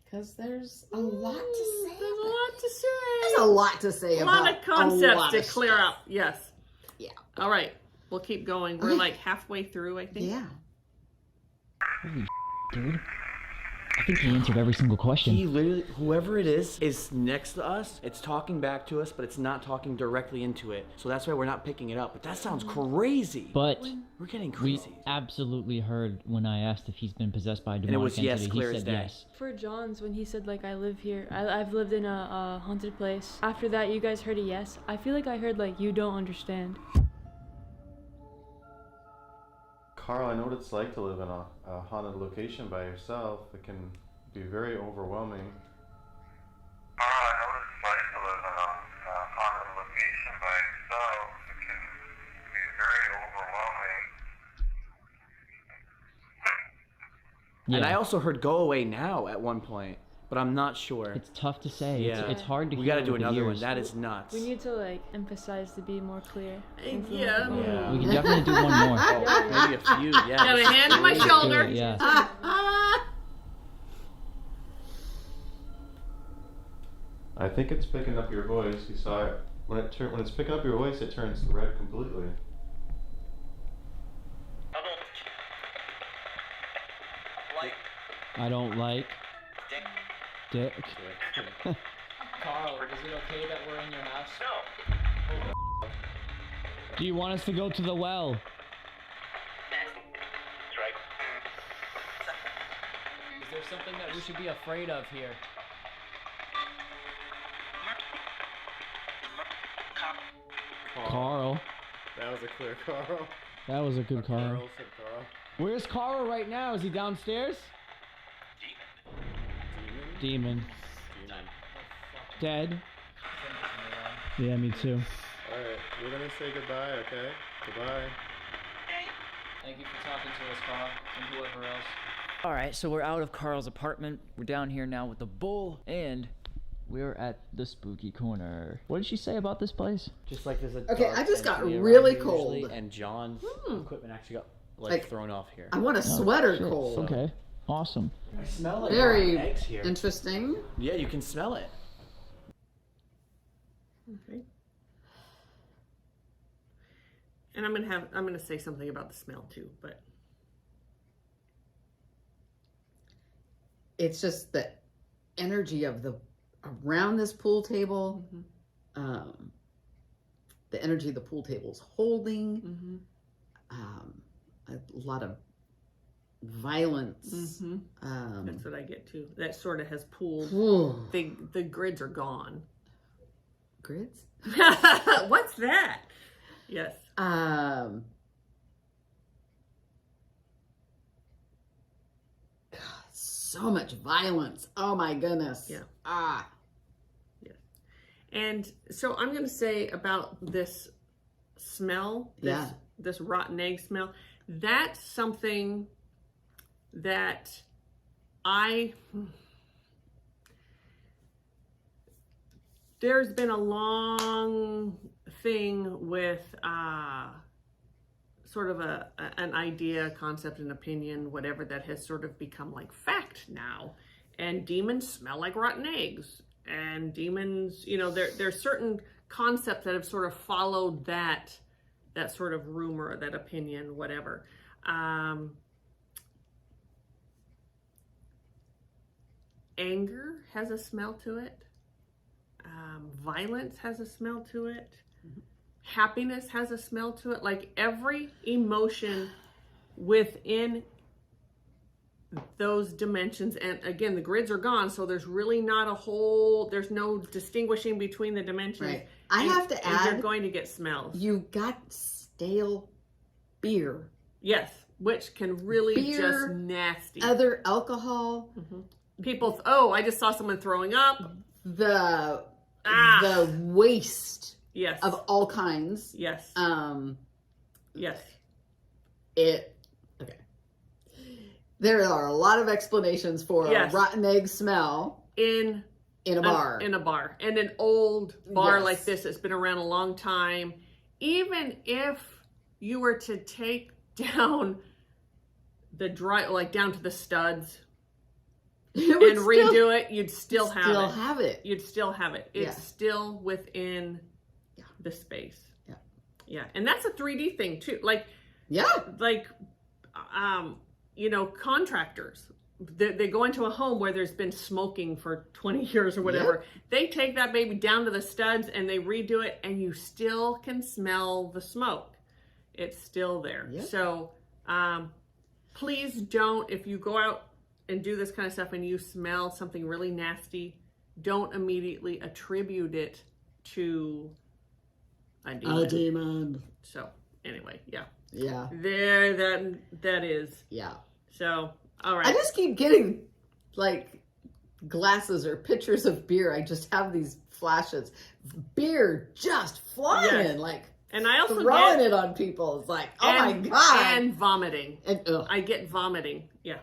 Because there's a lot to say. There's a lot to say. There's a lot to say about a lot of concepts to clear stuff. up. Yes. Yeah. All right. We'll keep going. We're like halfway through, I think. Yeah. Holy dude. I think he answered every single question. He literally, whoever it is next to us. It's talking back to us, but it's not talking directly into it. So that's why we're not picking it up. But that sounds crazy. But we're getting we crazy. absolutely heard when I asked if he's been possessed by a demonic And it was yes, entity. clear He as said day. yes. For John's, when he said, like, I live here, I've lived in a haunted place. After that, you guys heard a yes. I feel like I heard, like, you don't understand. Carl, I know what it's like to live in a haunted location by yourself. It can be very overwhelming. Carl, I know what it's like to live in a haunted location by yourself. It can be very overwhelming. Yeah. And I also heard "Go away now" at one point, but I'm not sure. It's tough to say. Yeah. It's hard to We hear got to do over the another one. years. That is nuts. We need to, like, emphasize to be more clear. Yeah. We can definitely do one more. Oh, maybe a few. Yeah. Got a hand on my shoulder. Yeah. I think it's picking up your voice. You saw it when it's picking up your voice. It turns red completely. I don't like dick. Carl, is it okay that we're in your house? No. Do you want us to go to the well? That's right. Is there something that we should be afraid of here? Carl. That was a clear Carl. That was a good Carl. Carl said Carl. Where's Carl right now? Is he downstairs? Demon. Dead? Yeah, me too. Alright, we're gonna say goodbye, okay? Goodbye. Thank you for talking to us, Carl, and whoever else. Alright, so we're out of Carl's apartment. We're down here now with the bull, and we're at the spooky corner. What did she say about this place? Just like there's a Okay, dark I just got entity around really here cold. usually, and John's equipment actually got Like, thrown off here. I want a sweater shit. cold. Okay, awesome. I smell like Very rotten eggs here. interesting. Yeah, you can smell it. Okay. And I'm gonna say something about the smell too, but It's just the energy of around this pool table, the energy the pool table's holding, a lot of violence. that's what I get too. That sort of has pooled. The grids are gone. Grids? What's that? Yes. God, so much violence. Oh my goodness. Yeah. Yes. And so I'm going to say about this smell, this rotten egg smell, that's something that there's been a long thing with sort of an idea, concept, an opinion, whatever, that has sort of become like fact now. And demons smell like rotten eggs. And demons, there's certain concepts that have sort of followed that that sort of rumor, that opinion, whatever. Anger has a smell to it. Violence has a smell to it. Happiness has a smell to it. Like every emotion within those dimensions, and again, the grids are gone, so there's really not a whole, there's no distinguishing between the dimensions. Right. I have to add, you're going to get smells. You got stale beer. Yes, which can really Beer, just nasty. Other alcohol. People, oh, I just saw someone throwing up. The waste. Yes. Of all kinds. Yes. Yes. Okay. There are a lot of explanations for a rotten egg smell in a bar. In a bar. And an old bar Yes. like this that's been around a long time. Even if you were to take down the dry, like down to the studs, and redo it, you'd still have it. You'd still have it. It's still within the space. Yeah. Yeah. And that's a 3D thing too. Like, you know, contractors, they go into a home where there's been smoking for 20 years or whatever. They take that baby down to the studs and they redo it, and you still can smell the smoke. It's still there. So, please don't, if you go out and do this kind of stuff and you smell something really nasty, don't immediately attribute it to a demon. So anyway, there, that is. So, all right. I just keep getting like glasses or pictures of beer. I just have these flashes. Beer just flying, like, and I also throwing it on people. It's like, oh my God. And vomiting. I get vomiting. Yeah.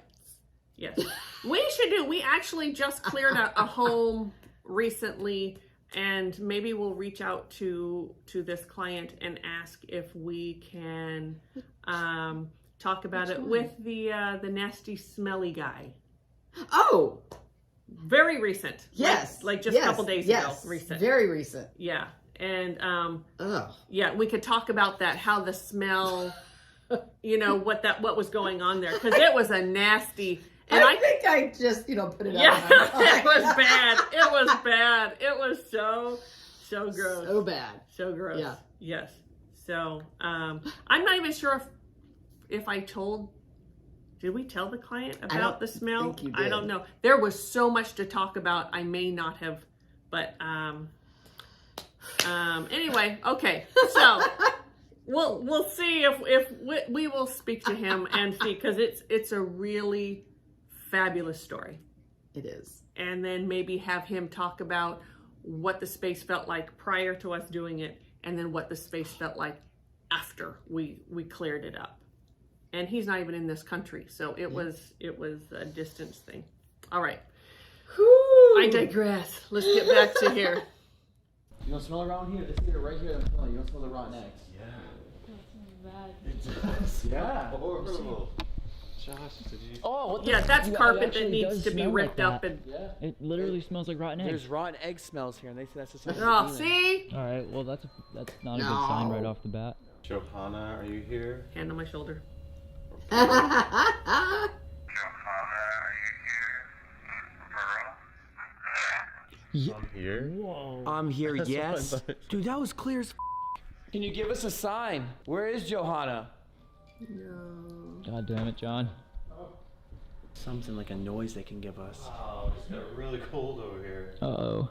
Yes. We actually just cleared a home recently, and maybe we'll reach out to this client and ask if we can talk about it with the nasty smelly guy. Oh, very recent. Yes, like just a couple days ago. Recent, very recent. Yeah, and yeah, we could talk about that. How the smell, you know, what was going on there, because it was a nasty. And I think I just, put it out. Yeah, it was bad. It was bad. It was so gross. So bad. So gross. Yeah. Yes. So, I'm not even sure if I did we tell the client about the smell? Think you did. I don't know. There was so much to talk about. I may not have, but, anyway, okay. So we'll see if we will speak to him and see, because it's a really fabulous story. It is. And then maybe have him talk about what the space felt like prior to us doing it, and then what the space felt like after we cleared it up. And he's not even in this country, so it was a distance thing. All right. Whew. I digress. Let's get back to here. You don't smell around here? It's here, right here. I'm telling you, you don't smell the rotten eggs. That smells bad. It does. Yeah. Horrible. Josh, did you? Oh, what the that's fuck? carpet It that needs does to be smell ripped like up that. and. It literally smells like rotten eggs. There's rotten egg smells here, and they say that's just. Oh, see? All right, well that's not a good sign right off the bat. Johanna, are you here? Hand on my shoulder. I'm here. Whoa. I'm here, That's what I yes. thought. Dude, that was clear as Can you give us a sign? Where is Johanna? No. God damn it, John. Something like a noise they can give us. Wow, it's got really cold over here. Uh-oh.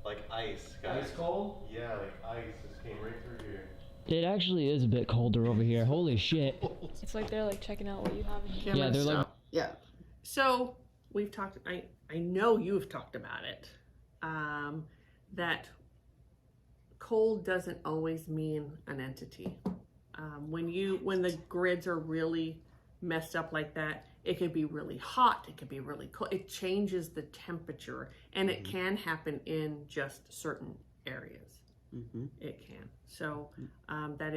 Like ice, guys. Ice cold? Yeah, like ice just came right through here. It actually is a bit colder over here. Holy shit. It's like they're like checking out what you have in here. Yeah, they're like... Yeah. So we've talked. I know you've talked about it. That cold doesn't always mean an entity. When the grids are really messed up like that, it could be really hot. It could be really cold. It changes the temperature, and it can happen in just certain areas. Mm-hmm. It can. So that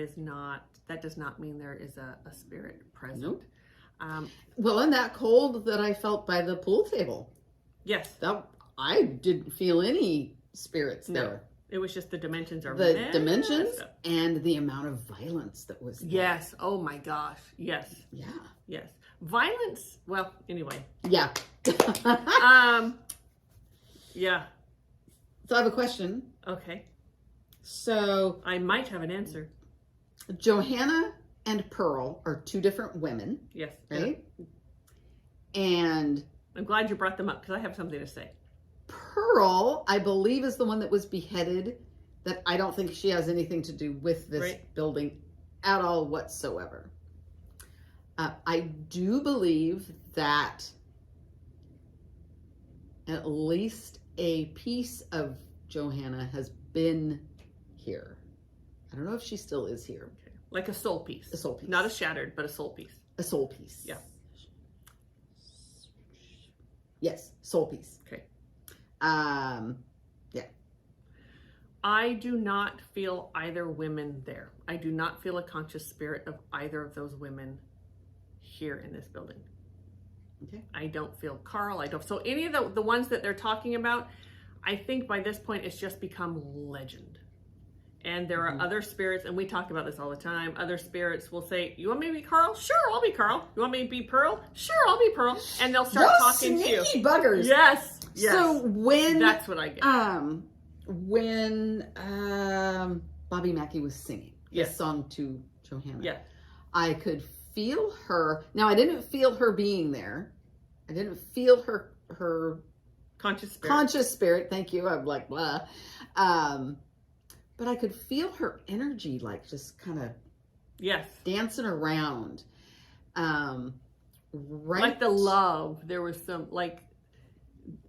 does not mean there is a spirit present. Nope. Well, and that cold that I felt by the pool table. Yes. I didn't feel any spirits there. It was just the dimensions are the messed dimensions up. and the amount of violence that was there. Yes. Oh my gosh. Yes. Yeah. Yes. Violence. Well, anyway. Yeah. Yeah. So I have a question. Okay. So I might have an answer. Johanna and Pearl are two different women, Yes. right? And I'm glad you brought them up because I have something to say. Pearl, I believe, is the one that was beheaded. That I don't think she has anything to do with this building at all whatsoever. I do believe that at least a piece of Johanna has been here. I don't know if she still is here. Okay. Like a soul piece. A soul piece. Not a shattered, but a soul piece. A soul piece. Yeah. Yes, soul piece. Okay. Yeah. I do not feel either women there. I do not feel a conscious spirit of either of those women here in this building. Okay. I don't feel Carl. I don't. So any of the ones that they're talking about, I think by this point it's just become legend. And there are other spirits, and we talk about this all the time. Other spirits will say, "You want me to be Carl? Sure, I'll be Carl. You want me to be Pearl? Sure, I'll be Pearl." And they'll start talking to you. Sneaky buggers. Yes. Yes. So when that's what I get. When Bobby Mackey was singing this song to Johanna, I could feel her. Now I didn't feel her being there. I didn't feel her conscious spirit. Thank you. I'm like blah. But I could feel her energy, like just kind of dancing around. Like the love. There was some like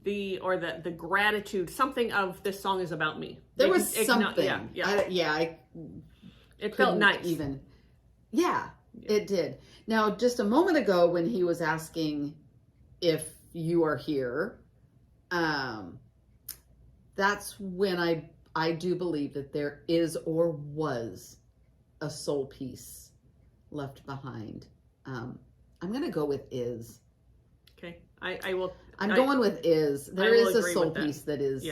the gratitude. Something of this song is about me. There was something. It felt nice. Even. Yeah, it did. Now, just a moment ago, when he was asking if you are here, that's when I do believe that there is or was a soul piece left behind. I'm going to go with is. Okay, I will. I'm going with is. There is a soul piece that is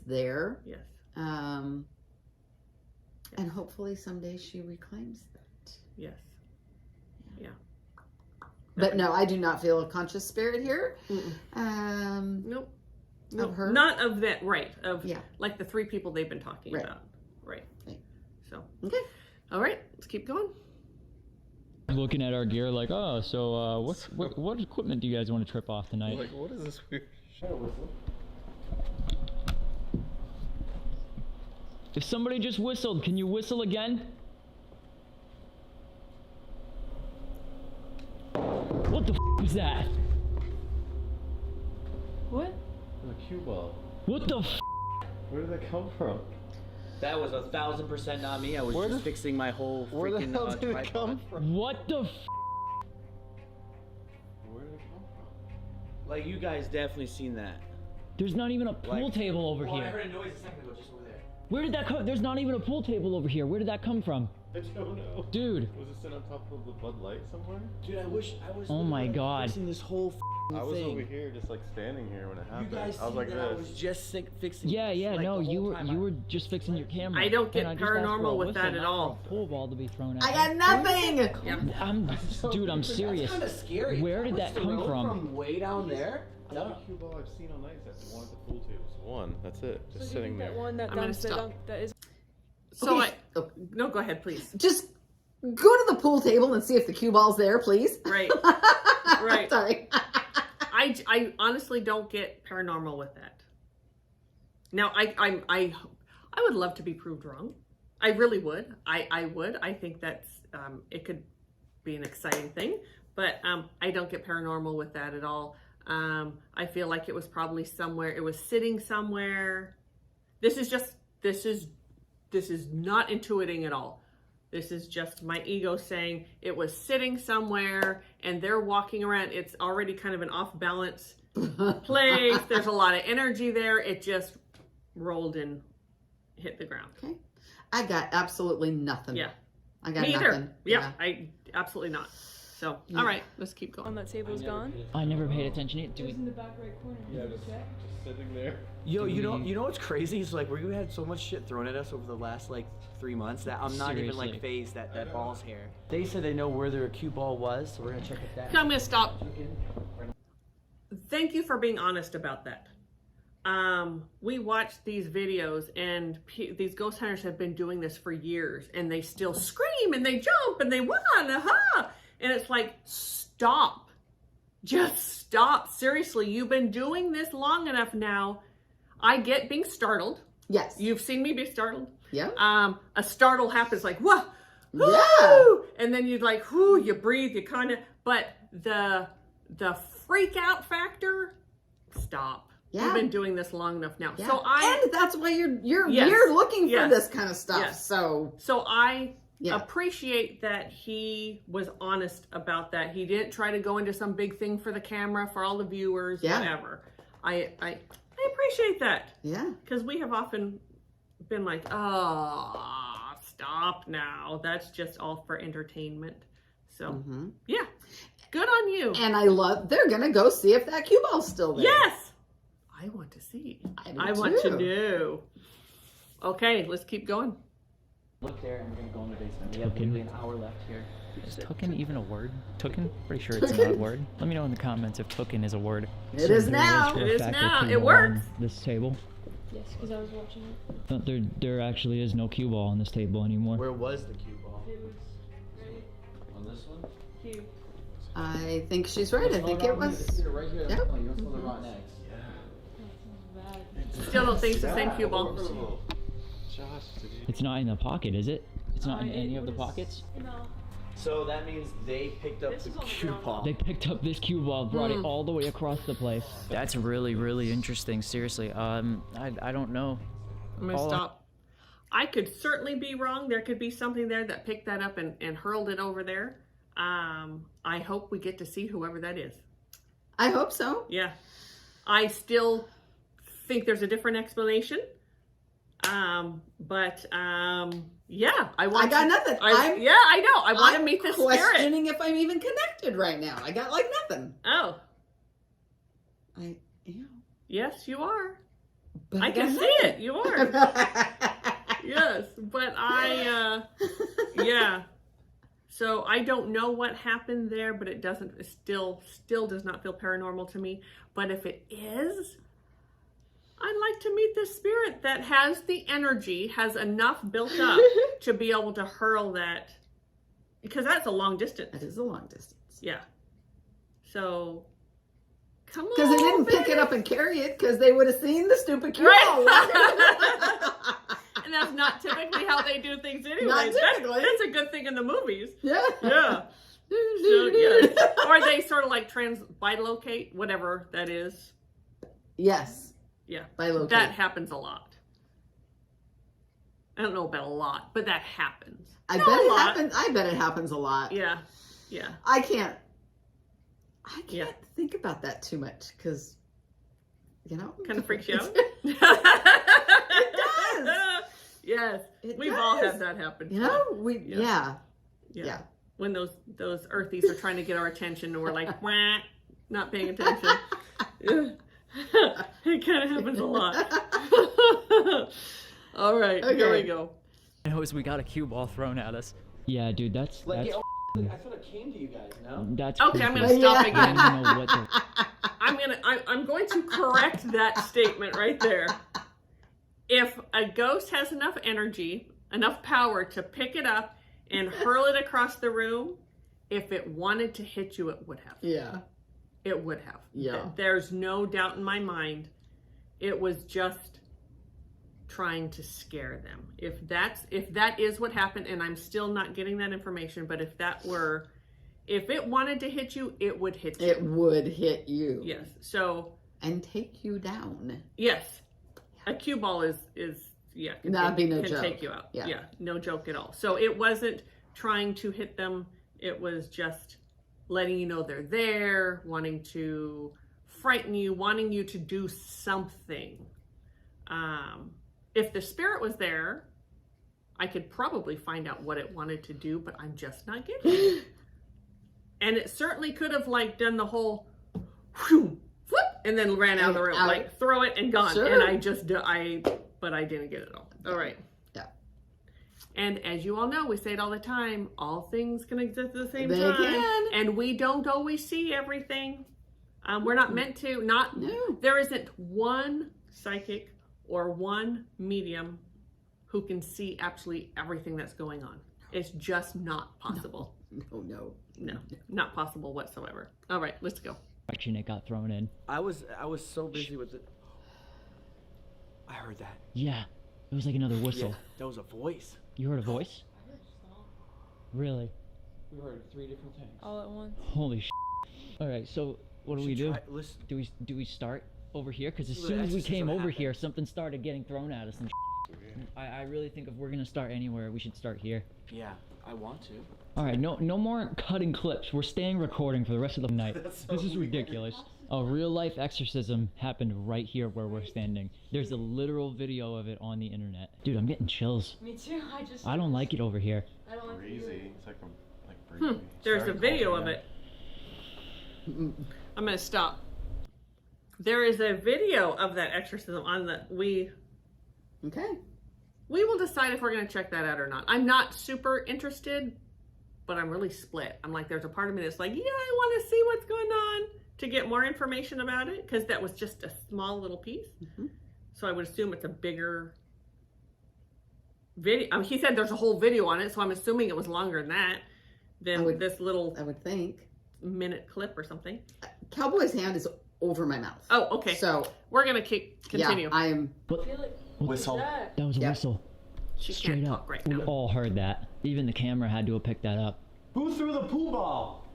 there. Yes. And hopefully someday she reclaims that. Yes. Yeah. But no, I do not feel a conscious spirit here. Nope. Of her? Not of that, right. Of like the three people they've been talking about. Right. So. Okay. All right, let's keep going. Looking at our gear like, oh, so what equipment do you guys want to trip off tonight? Like, what is this weird shit? If somebody just whistled, can you whistle again? What the f was that? What? The cue ball. What the f? Where did that come from? That was 1,000% not me. I was just fixing my whole freaking Where the hell did it come from? What the f? Where did it come from? Like, you guys definitely seen that. There's not even a pool table over here. I heard a noise a second ago just over there. Where did that come? There's not even a pool table over here. Where did that come from? I don't know. Dude. Was it sitting on top of the Bud Light somewhere? Dude, I wish I was. Oh my god. Fixing this whole I was thing. over here, just like standing here when it happened. You guys I was like that this. I was just fixing. Yeah, like, no, the you whole were time you were just fixing your camera. I don't get And I just asked for a paranormal with whistle, that at not all. for a pool ball to be thrown at. I got nothing. Dude, I'm serious. That's kind of scary. Where did that come from? From way down there. Every cue ball I've seen all night is one at the pool tables. One, that's it. Just sitting there. That one that I'm gonna dumps the stop. dunk that is. So Okay. no, go ahead, please. Just go to the pool table and see if the cue ball's there, please. Right. Right. Sorry. I honestly don't get paranormal with that. Now I would love to be proved wrong. I really would. I would. I think that's it could be an exciting thing, but I don't get paranormal with that at all. I feel like it was probably somewhere. It was sitting somewhere. This is not intuiting at all. This is just my ego saying it was sitting somewhere and they're walking around. It's already kind of an off balance place. There's a lot of energy there. It just rolled and hit the ground. Okay. I got absolutely nothing. Yeah. I got Me nothing. either. Yeah, I absolutely not. So, all right, let's keep going. On that table's gone. I never paid attention. Do It we? was in the back right corner. Yeah, Did you just check? sitting there. Yo, you know what's crazy? It's like we had so much shit thrown at us over the last like 3 months that I'm not even like Seriously. phased that ball's here. They said they know where their cue ball was, so we're gonna check it out. Okay, I'm going to stop. Thank you for being honest about that. We watched these videos, and these ghost hunters have been doing this for years, and they still scream and they jump and they won, aha! And it's like, stop. Just stop. Seriously, you've been doing this long enough now. I get being startled. Yes. You've seen me be startled. Yeah. A startle happens like, whoa, Yeah. and then you're like, whoo, you breathe, you kind of, but the freak out factor, stop. Yeah. You've been doing this long enough now. Yeah. So and that's why you're Yes. looking for Yes. this kind of stuff. Yes. So I Yeah. appreciate that he was honest about that. He didn't try to go into some big thing for the camera, for all the viewers, Yeah. whatever. I appreciate that. yeah. Because we have often been like, oh, stop now. That's just all for entertainment. So, Mhm. yeah, good on you. And I love, they're going to go see if that cue ball's still there. Yes, I want to see. I do I want too. to know. Okay, let's keep going. Look there, and we're gonna go in the basement. We have Okay. maybe an hour left here. Is tooken even a word? Tooken? Pretty sure it's not a word. Let me know in the comments if tooken is a word. It is now. for a It is fact a now. cue It ball works. on This table. Yes, because I was watching it. No, there actually is no cue ball on this table anymore. Where was the cue ball? It was right On this one? here. I think she's right. I think it was. Right here. Yep. Oh, you're supposed to rotten eggs. Bad. Still don't think it's the same cue ball. Josh, did you? It's not in the pocket, is it? It's not in It any of the was- pockets? No. So that means they picked up This the is on the cue ground. ball. They picked up this cue ball, brought it all the way across the place. That's really, really interesting. Seriously, I don't know. I'm going to stop. I could certainly be wrong. There could be something there that picked that up and hurled it over there. I hope we get to see whoever that is. I hope so. Yeah. I still think there's a different explanation. Yeah, I want I got to- nothing. Yeah, I know. I want to meet the spirit. questioning if I'm even connected right now. I got like nothing. Oh, I am. yes, you are. But I can got see it. You are. nothing. Yes, but yeah. So I don't know what happened there, but it doesn't, it still does not feel paranormal to me. But if it is, I'd like to meet this spirit that has the energy, has enough built up to be able to hurl that, because that's a long distance. It is a long distance. Yeah. So, come on. Because they didn't pick it up and carry it because they would have seen the stupid cue ball. Right. And that's not typically how they do things anyway. Not typically. That's a good thing in the movies. Yeah. Yeah. So, yeah. Or they sort of like bilocate, whatever that is. Yes. Yeah. Bilocate. That happens a lot. I don't know about a lot, but that happens. I Not bet a it lot. happens. I bet it happens a lot. Yeah. Yeah. I can't Yeah. think about that too much because, you know, Kind of freaks you out. It does. Yes. It We've all does. had that happen. You know, Yeah. yeah. When those earthies are trying to get our attention and we're like, wah, not paying attention. It kind of happens a lot. All right, here we Okay. go. Knows we got a cue ball thrown at us. Yeah, dude, that's I thought it came to you guys, no? that's Okay, I'm creepy. gonna stop I again. don't know what the, I'm going to correct that statement right there. If a ghost has enough energy, enough power to pick it up and hurl it across the room, if it wanted to hit you, it would have. Yeah. It would have. Yeah. There's no doubt in my mind. It was just trying to scare them. If that is what happened, and I'm still not getting that information, but if it wanted to hit you, it would hit you. It would hit you. Yes. So, And take you down. yes. A cue ball is yeah, can That'd be no can joke. take you out. Yeah. Yeah, no joke at all. So it wasn't trying to hit them. It was just letting you know they're there, wanting to frighten you, wanting you to do something. If the spirit was there, I could probably find out what it wanted to do, but I'm just not getting it. And it certainly could have like done the whole whew, whoop, and then ran out of the room, like throw it and gone. Sure. And but I didn't get it all. All right. Yeah. And as you all know, we say it all the time, all things can exist at the same They time. can. And we don't always see everything. We're not meant to. There isn't one psychic or one medium who can see absolutely everything that's going on. It's just not possible. No, not possible whatsoever. All right, let's go. It got thrown in. I was so busy with it. I heard that. Yeah, it was like another whistle. Yeah, that was a voice. You heard a voice? Really? We heard 3 different things. All at once. Holy sh**. All right, so what do we do? Listen. Do we start over here? Because as See what soon as we exorcism came over happened. here, something started getting thrown at us and I really think if we're gonna start anywhere, we should start here. Yeah, I want to. All right, no more cutting clips. We're staying recording for the rest of the night. This is ridiculous. A real life exorcism happened right here where we're standing. There's a literal video of it on the internet. Dude, I'm getting chills. Me too. I don't like it over here. I don't like it. Breezy. It's like breezy. There's a video of it. I'm gonna stop. There is a video of that exorcism on the Okay. We will decide if we're gonna check that out or not. I'm not super interested, but I'm really split. I'm like, there's a part of me that's like, yeah, I want to see what's going on to get more information about it, because that was just a small little piece. So I would assume it's a bigger video. I mean, he said there's a whole video on it, so I'm assuming it was longer than that, this little, I would think, minute clip or something. Cowboy's hand is over my mouth. Oh, okay. So we're gonna continue. Yeah, I am. Whistle. That was a whistle. She Straight can't up. talk right We now. all heard that. Even the camera had to have picked that up. Who threw the pool ball?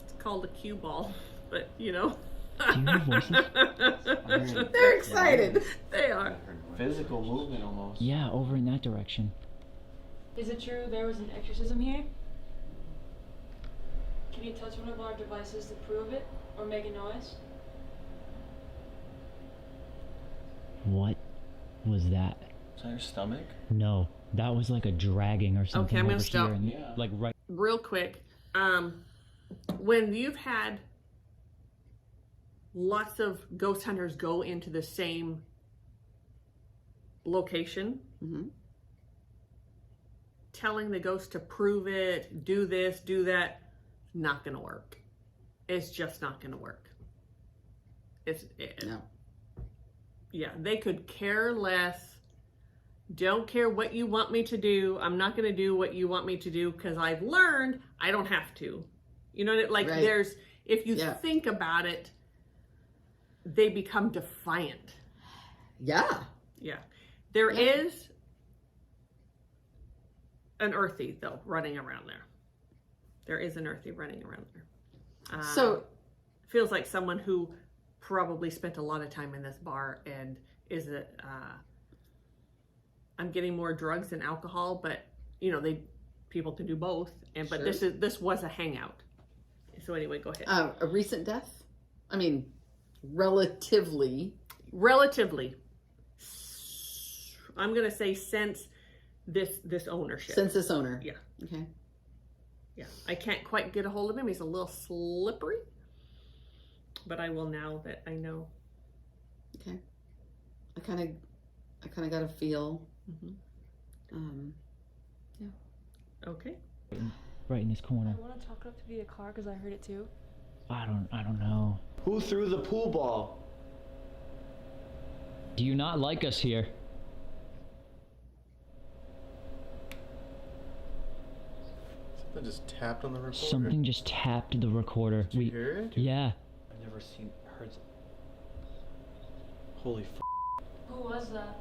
It's called a cue ball, but you know. Do you hear voices? They're excited. They are. Physical movement almost. Yeah, over in that direction. Is it true there was an exorcism here? Can you touch one of our devices to prove it or make a noise? What was that? Is that your stomach? No, that was like a dragging or something. I'm gonna over stop. here and, Yeah. like right. Real quick, when you've had lots of ghost hunters go into the same location, telling the ghost to prove it, do this, do that, not gonna work. It's just not gonna work. No. Yeah, they could care less. Don't care what you want me to do. I'm not going to do what you want me to do because I've learned I don't have to. You know, like Right. there's, if you think about it, they become defiant. Yeah. Yeah. There is an earthy, though, running around there. There is an earthy running around there. So feels like someone who probably spent a lot of time in this bar and is I'm getting more drugs and alcohol, but you know, people can do both. But Sure. this was a hangout. So anyway, go ahead. A recent death? I mean, relatively. I'm gonna say since this ownership. Since this owner. Yeah. Okay. Yeah. I can't quite get a hold of him. He's a little slippery. But I will now that I know. Okay. I kind of got a feel. Yeah. Okay. Right in this corner. I want to chalk it up to be a car because I heard it too. I don't know. Who threw the pool ball? Do you not like us here? Something just tapped on the recorder. Something just tapped the recorder. Did you hear it? Yeah. I've never heard. Holy f. Who was that?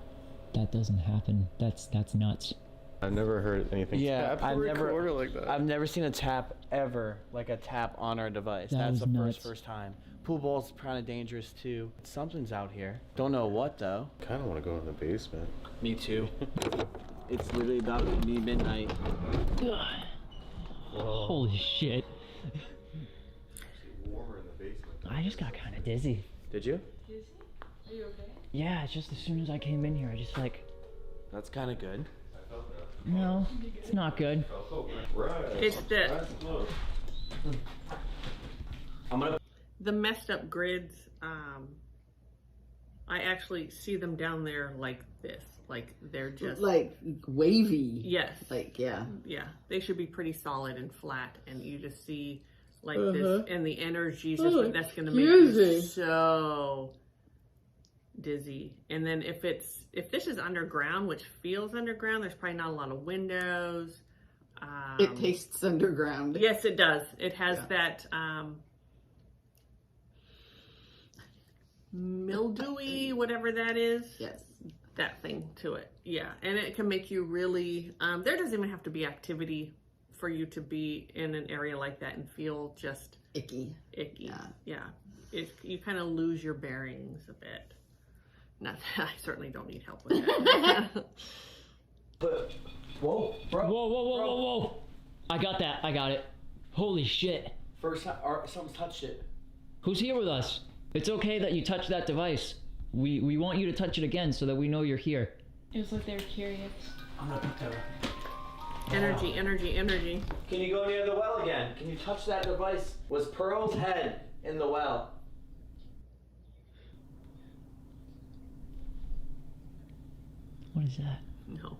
That doesn't happen. That's nuts. I've never heard anything tap I've the recorder like that. I've never seen a tap ever, like a tap on our device. That That's was the nuts. first time. Pool ball's kind of dangerous too. Something's out here. Don't know what though. Kind of want to go in the basement. Me too. It's literally about to be midnight. Holy shit. Warmer in the basement. I just got kind of dizzy. Did you? Are you okay? Yeah, it's just as soon as I came in here, I just like... That's kind of good. I felt that. No, it's not good. It's the I'm gonna. the messed up grids. I actually see them down there like this, like they're just like wavy. yes, Like, yeah. yeah. They should be pretty solid and flat, and you just see like this, and the energy's just that's going to make you so dizzy. And then if this is underground, which feels underground, there's probably not a lot of windows. It tastes underground. Yes, it does. It has that mildewy, whatever that is. Yes. That thing to it. Yeah. And it can make you really, there doesn't even have to be activity for you to be in an area like that and feel just icky. Yeah. You kind of lose your bearings a bit. Not that I certainly don't need help with that. But whoa, bro. Whoa. I got that. I got it. Holy shit. First time, someone's touched it. Who's here with us? It's okay that you touched that device. We want you to touch it again so that we know you're here. It was like they were curious. I'm gonna pick that up. Energy. Can you go near the well again? Can you touch that device? Was Pearl's head in the well? What is that? No.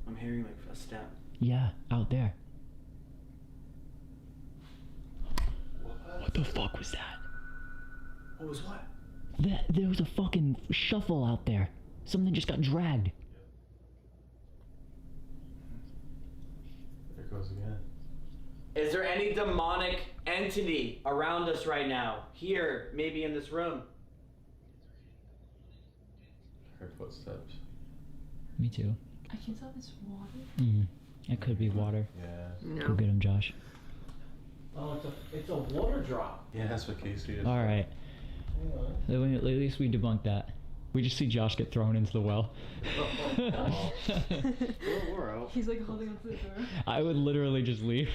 I'm hearing like a step. Yeah, out there. What the fuck was that? What was what? There was a fucking shuffle out there. Something just got dragged. There it goes again. Is there any demonic entity around us right now? Here, maybe in this room. Her footsteps. Me too. I can tell it's water. It could be water. Yeah. Go get him, Josh. Oh, it's a water drop. Yeah, that's what Casey is. All right. At least we debunked that. We just see Josh get thrown into the well. We're out. He's like holding onto the door. I would literally just leave.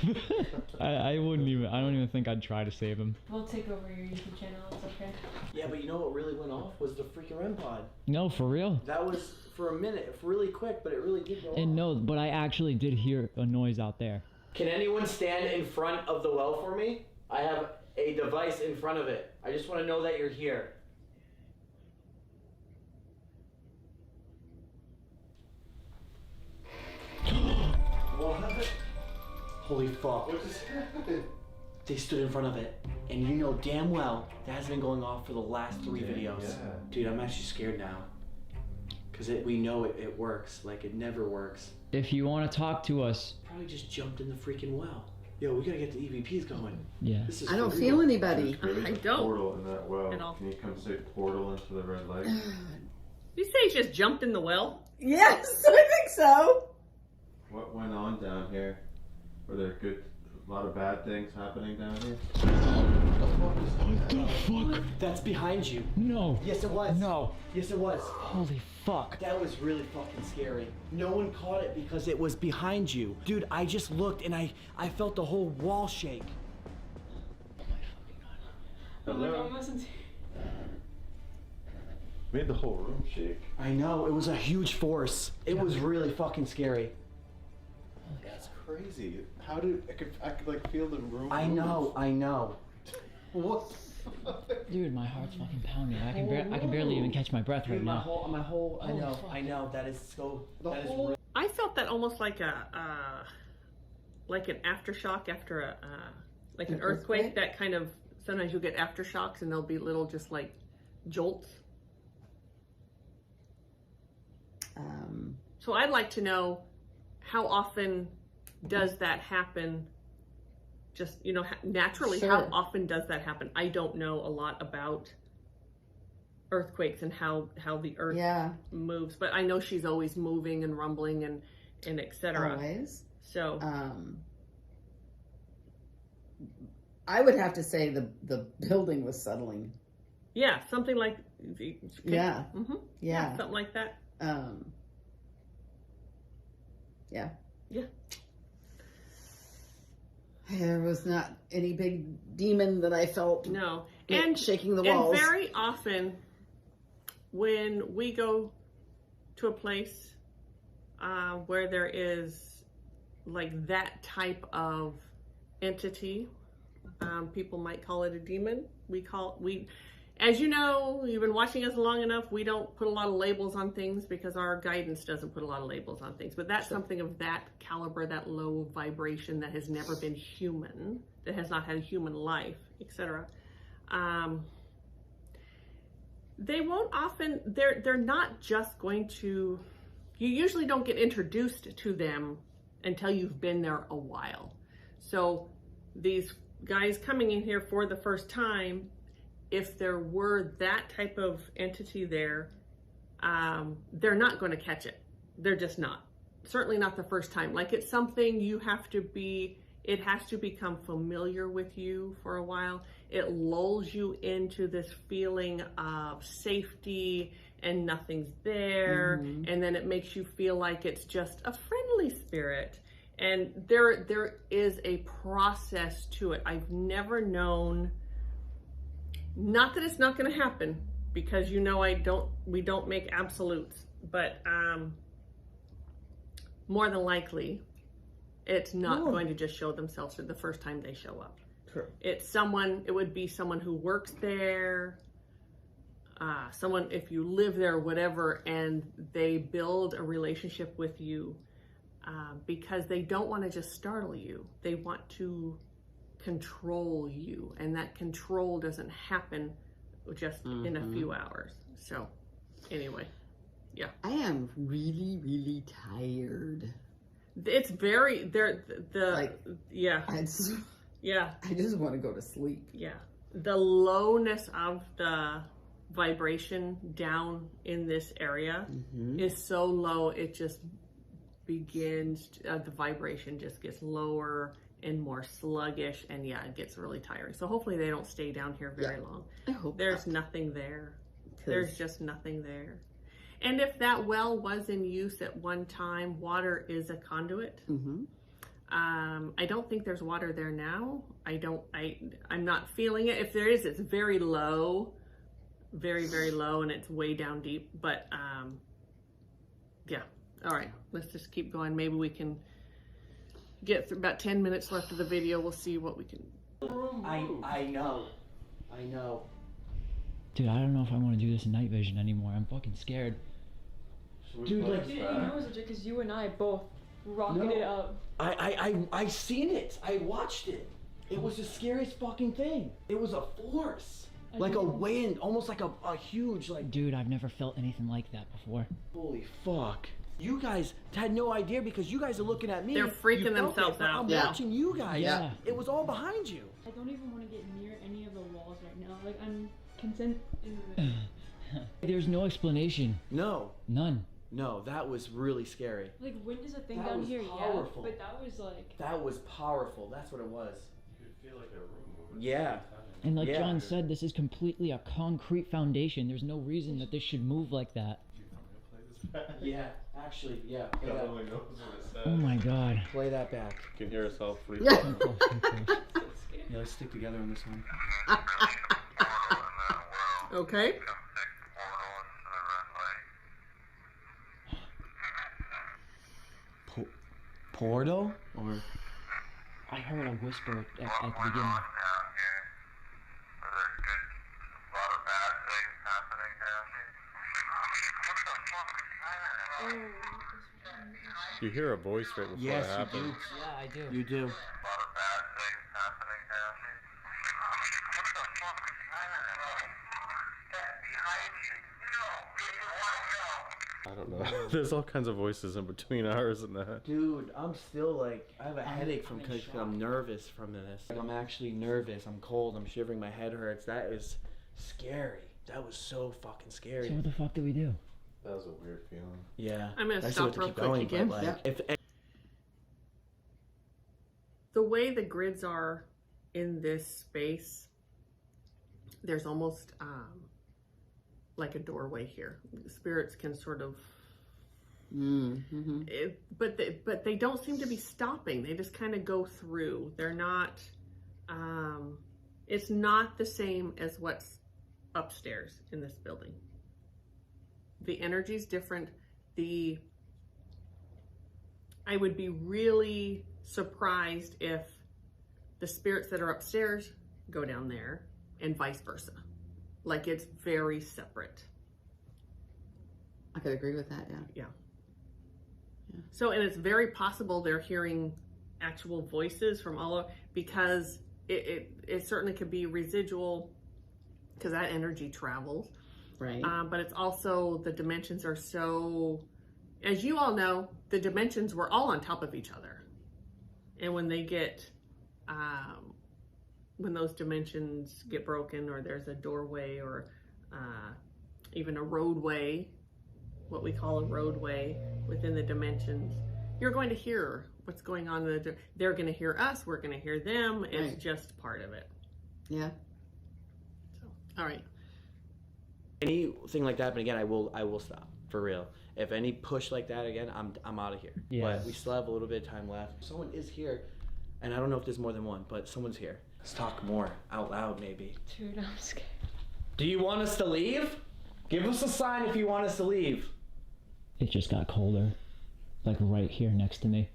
I don't even think I'd try to save him. We'll take over your YouTube channel. It's okay. Yeah, but you know what really went off was the freaking REM pod. No, for real. That was for a minute, really quick, but it really did go off. And no, but I actually did hear a noise out there. Can anyone stand in front of the well for me? I have a device in front of it. I just want to know that you're here. What? Holy fuck. What just happened? They stood in front of it. And you know damn well that has been going off for the last 3 videos. Yeah. Dude, I'm actually scared now. Because we know it works. Like, it never works. If you want to talk to us. Probably just jumped in the freaking well. Yo, we gotta get the EVPs going. Yeah. This is I don't for feel real. anybody. There's I a don't. portal in that well. At all. Can you come say portal into the red light? You say he just jumped in the well? Yes, I think so. What went on down here? Were there a lot of bad things happening down here? What the fuck? That's behind you. No. Yes, it was. No. Yes, it was. Holy fuck. That was really fucking scary. No one caught it because it was behind you. Dude, I just looked and I felt the whole wall shake. Oh my god, listen to Made the whole room shake. I know, it was a huge force. It was really fucking scary. That's crazy. How did I could like feel the room? I know. What? Dude, my heart's fucking pounding. I can barely even catch my breath right Dude, now. I know, that is so, that is really. I felt that almost like like an aftershock after like an earthquake. That kind of, sometimes you'll get aftershocks and they'll be little just like jolts. So I'd like to know, how often does that happen? Just, you know, naturally, Sure. how often does that happen? I don't know a lot about earthquakes and how the earth moves, but I know she's always moving and rumbling and etc. Always. So I would have to say the building was settling. yeah, something like Yeah. Mm-hmm. Yeah. Something like that. Yeah. Yeah. There was not any big demon that I felt. No. And shaking the walls. And very often when we go to a place where there is like that type of entity. People might call it a demon. As you know, you've been watching us long enough, we don't put a lot of labels on things because our guidance doesn't put a lot of labels on things. But that's something of that caliber, that low vibration, that has never been human, that has not had a human life, etc. They won't often, they're not just going to, you usually don't get introduced to them until you've been there a while. So these guys coming in here for the first time, if there were that type of entity there, they're not going to catch it. They're just not. Certainly not the first time. Like, it's something you have to be, it has to become familiar with you for a while. It lulls you into this feeling of safety and nothing's there. And then it makes you feel like it's just a friendly spirit. And there is a process to it. I've never known, not that it's not going to happen, because you know we don't make absolutes, but more than likely it's not going to just show themselves the first time they show up. True. It would be someone who works there, someone, if you live there, whatever, and they build a relationship with you because they don't want to just startle you. They want to control you, and that control doesn't happen just in a few hours. So anyway, yeah, I am really, really tired. It's very yeah, I just want to go to sleep. Yeah, the lowness of the vibration down in this area is so low, it just begins the vibration just gets lower and more sluggish, and yeah, it gets really tiring. So hopefully they don't stay down here very long. I hope there's nothing there. There's just nothing there. And if that well was in use at one time, water is a conduit. I don't think there's water there now. I'm not feeling it. If there is, it's very low, very, very low, and it's way down deep. But yeah. All right, let's just keep going. Maybe we can get through about 10 minutes left of the video. We'll see what we can. I know. Dude, I don't know if I want to do this in night vision anymore. I'm fucking scared. Dude, like, you know it's legit because you and I both rocketed it up. I seen it. I watched it. It was the scariest fucking thing. It was a force. Like a wind, almost like a huge, like... Dude, I've never felt anything like that before. Holy fuck. You guys had no idea because you guys are looking at me. They're freaking themselves out. I'm watching you guys. Yeah. It was all behind you. I don't even want to get near any of the walls right now. Like, I'm content in the There's no explanation. No. None. No, that was really scary. Like, wind is a thing That down was here, powerful. yeah. But that was like... That was powerful. That's what it was. You could feel like a room. Yeah. And like Yeah. John said, this is completely a concrete foundation. There's no reason that this should move like that. Yeah, actually, yeah. God only knows what it says. Oh my god. Play that back. You can hear us all freak. Come close, come close. Yeah, let's stick together on this one. Okay. Portal? Or... I heard a whisper at the beginning. You hear a voice right before Yes, it happens. you do. Yeah, I do. You do. I don't know. There's all kinds of voices in between ours and that. Dude, I'm still like, I have a headache from I'm in because shock. I'm nervous from this. Like, I'm actually nervous. I'm cold. I'm shivering. My head hurts. That is scary. That was so fucking scary. So what the fuck did we do? That was a weird feeling. Yeah. I'm gonna I stop still real have to keep quick going, again. but, like, if The way the grids are in this space, there's almost like a doorway here. Spirits can sort of, but they don't seem to be stopping. They just kind of go through. They're not. It's not the same as what's upstairs in this building. The energy's different. I would be really surprised if the spirits that are upstairs go down there and vice versa. Like it's very separate. I could agree with that, yeah. Yeah. So, and it's very possible they're hearing actual voices from all over, because it certainly could be residual, because that energy travels. Right. But it's also, the dimensions are so, as you all know, the dimensions were all on top of each other. And when they get, when those dimensions get broken, or there's a doorway, or even a roadway, what we call a roadway within the dimensions, you're going to hear what's going on. They're going to hear us, we're going to hear them. It's Right. just part of it. Yeah. So, all right. Anything like that happen again, I will stop, for real. If any push like that again, I'm out of here. Yeah. But we still have a little bit of time left. Someone is here, and I don't know if there's more than one, but someone's here. Let's talk more out loud, maybe. Dude, I'm scared. Do you want us to leave? Give us a sign if you want us to leave. It just got colder. Like right here next to me.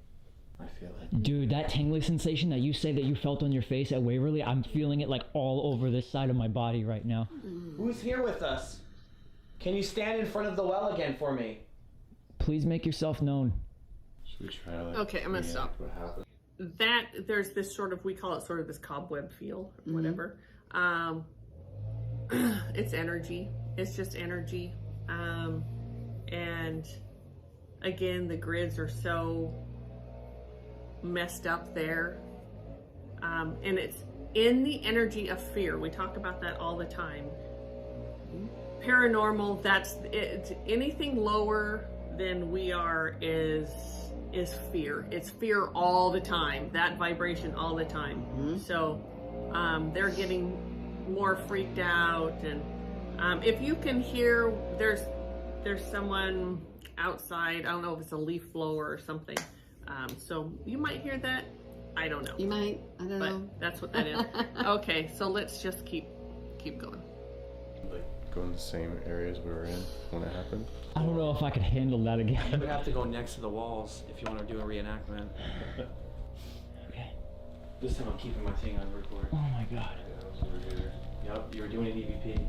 I feel it. Dude, that tingling sensation that you say that you felt on your face at Waverly, I'm feeling it like all over this side of my body right now. Who's here with us? Can you stand in front of the well again for me? Please make yourself known. Should we try to Okay, I'm gonna stop. What happened? That there's this sort of, we call it sort of this cobweb feel, or whatever. It's energy. It's just energy. And again, the grids are so messed up there. And it's in the energy of fear. We talk about that all the time. Paranormal, that's it. Anything lower than we are is fear. It's fear all the time. That vibration all the time. So they're getting more freaked out. And if you can hear, there's someone outside. I don't know if it's a leaf blower or something. So you might hear that. I don't know. You might. I don't know. But that's what that is. Okay, so let's just keep going. Like go in the same areas we were in when it happened? I don't know if I could handle that You again. would have to go next to the walls if you want to do a reenactment. Okay. This time I'm keeping my thing on record. Oh my god. Yeah, I was over here. Yep, you were doing an EVP.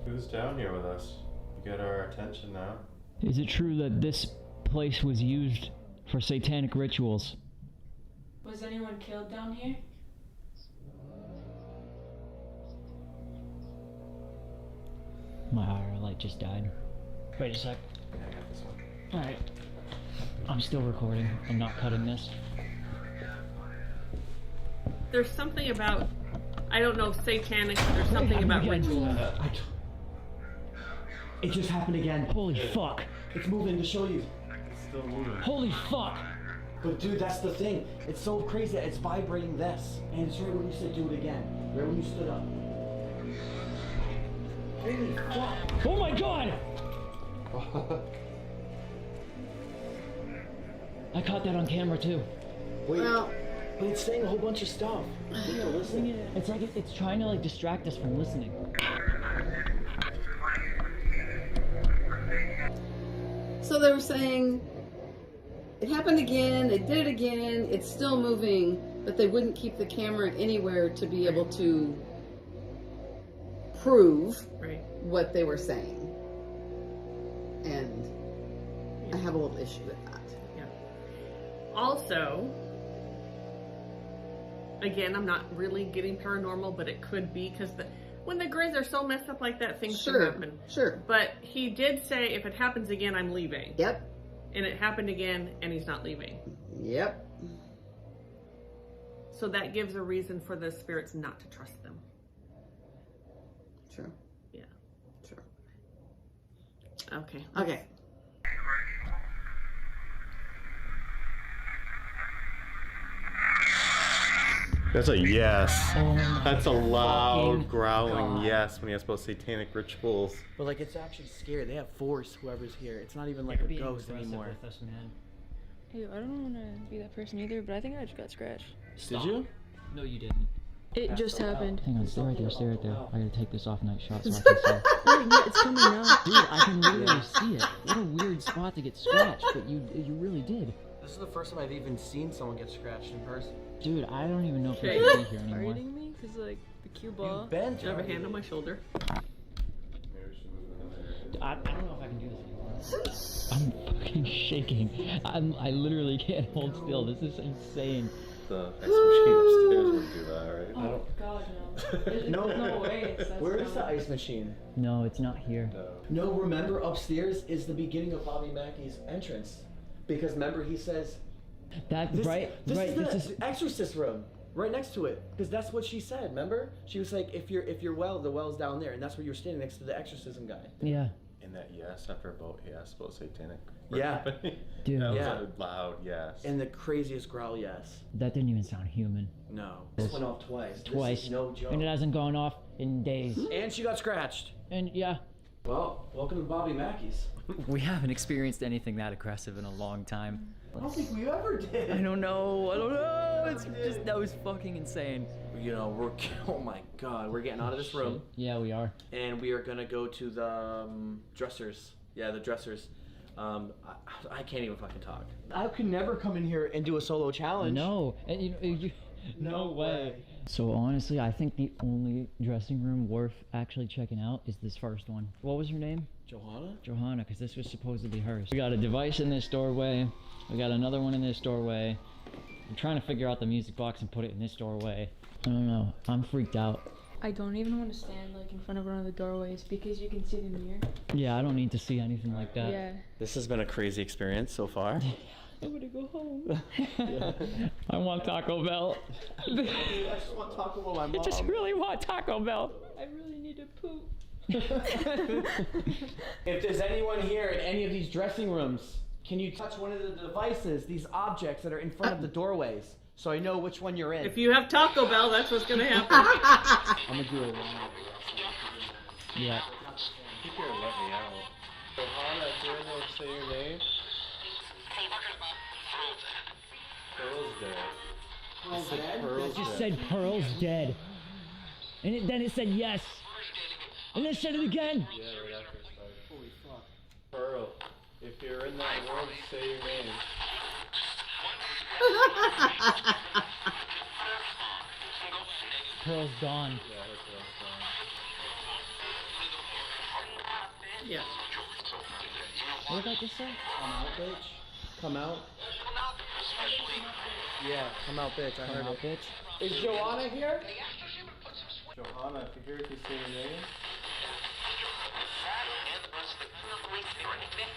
Who's down here with us? You get our attention now. Is it true that this place was used for satanic rituals? Was anyone killed down here? My IR light just died. Wait a sec. Yeah, I got this one. Alright. I'm still recording. I'm not cutting this. There's something about, I don't know, satanic, there's something about ritual. It just happened again. Holy fuck. It's moving to show you. It's still moving. Holy fuck. But dude, that's the thing. It's so crazy that it's vibrating this. And it's right when you said do it again. Right when you stood up. Holy fuck. Oh my god! I caught that on camera too. Wait, Well, but it's saying a whole bunch of stuff. You gotta listen. It's like it's trying to like distract us from listening. so they were saying it happened again, they did it again, it's still moving, but they wouldn't keep the camera anywhere to be able to prove Right. what they were saying. And I have a little issue with that. Yeah. Also, again, I'm not really getting paranormal, but it could be because when the grids are so messed up like that, things can happen. Sure. But he did say, if it happens again, I'm leaving. Yep. And it happened again, and he's not leaving. Yep. So that gives a reason for the spirits not to trust them. True. Yeah. True. Okay. Okay. That's a yes. Oh my That's a loud fucking growling God. yes when he has about satanic rituals. But like it's actually scary. They have force, whoever's here. It's not even like a ghost anymore. With us, man. Ew, I don't want to be that person either, but I think I just got scratched. Did you? No, you didn't. It just happened. Hang on, stay right there, stay right there. I gotta take this off night shot so I can see. Yeah, it's coming now. Dude, I can literally see it. What a weird spot to get scratched, but you really did. This is the first time I've even seen someone get scratched in person. Dude, I don't even know if we Okay. should be here anymore. Targeting me? Because, like, the cue ball. Ben, Do you have a hand on my shoulder? I don't know if I can do this anymore. I'm fucking shaking. I literally can't hold still. This is insane. The X machine upstairs would do that, right? Oh, God, no. There's no way. Where is the ice machine? No, it's not here. No, remember upstairs is the beginning of Bobby Mackey's entrance. Because remember he says... That, This right, is the exorcist room. Right next to it. Because that's what she said, remember? She was like, if you're well, the well's down there. And that's where you're standing next to the exorcism guy. Yeah. In that yes after about he asked about satanic. Yeah. Dude. That was Yeah. a loud yes. And the craziest growl yes. That didn't even sound human. No. This went off twice. Twice. This is no joke. And it hasn't gone off in days. And she got scratched. And yeah. Well, welcome to Bobby Mackey's. We haven't experienced anything that aggressive in a long time. I don't think we ever did. I don't know. It's just, that was fucking insane. You know, oh my God, we're getting out of this room. Yeah, we are. And we are gonna go to the dressers. Yeah, the dressers. I can't even fucking talk. I could never come in here and do a solo challenge. No, and no way. So honestly, I think the only dressing room worth actually checking out is this first one. What was her name? Johanna? Johanna, because this was supposedly hers. We got a device in this doorway. We got another one in this doorway. I'm trying to figure out the music box and put it in this doorway. I don't know. I'm freaked out. I don't even want to stand, like, in front of one of the doorways because you can see the mirror. Yeah, I don't need to see anything like that. Yeah. This has been a crazy experience so far. I want to go home. I want Taco Bell. I just want Taco Bell, my mom. I just really want Taco Bell. I really need to poop. If there's anyone here in any of these dressing rooms, can you touch one of the devices, these objects that are in front of the doorways, so I know which one you're in? If you have Taco Bell, that's what's gonna happen. I'm gonna do it. Yeah. I think you're let me out. Johanna, if you're in there, say your name. Pearl's dead. Pearl's It said dead? Pearl's It just dead. said Pearl's dead. And then it said yes. And then it said it again. Yeah, right after it started. Holy fuck. Pearl, if you're in that room, say your name. Pearl's gone. Yeah, her Pearl's gone. Yeah. What did I just say? Come out, bitch. Come out. Yeah, come out, bitch. I heard Come out, it. bitch. Is Joanna here? Johanna, if you're here, can you say your name?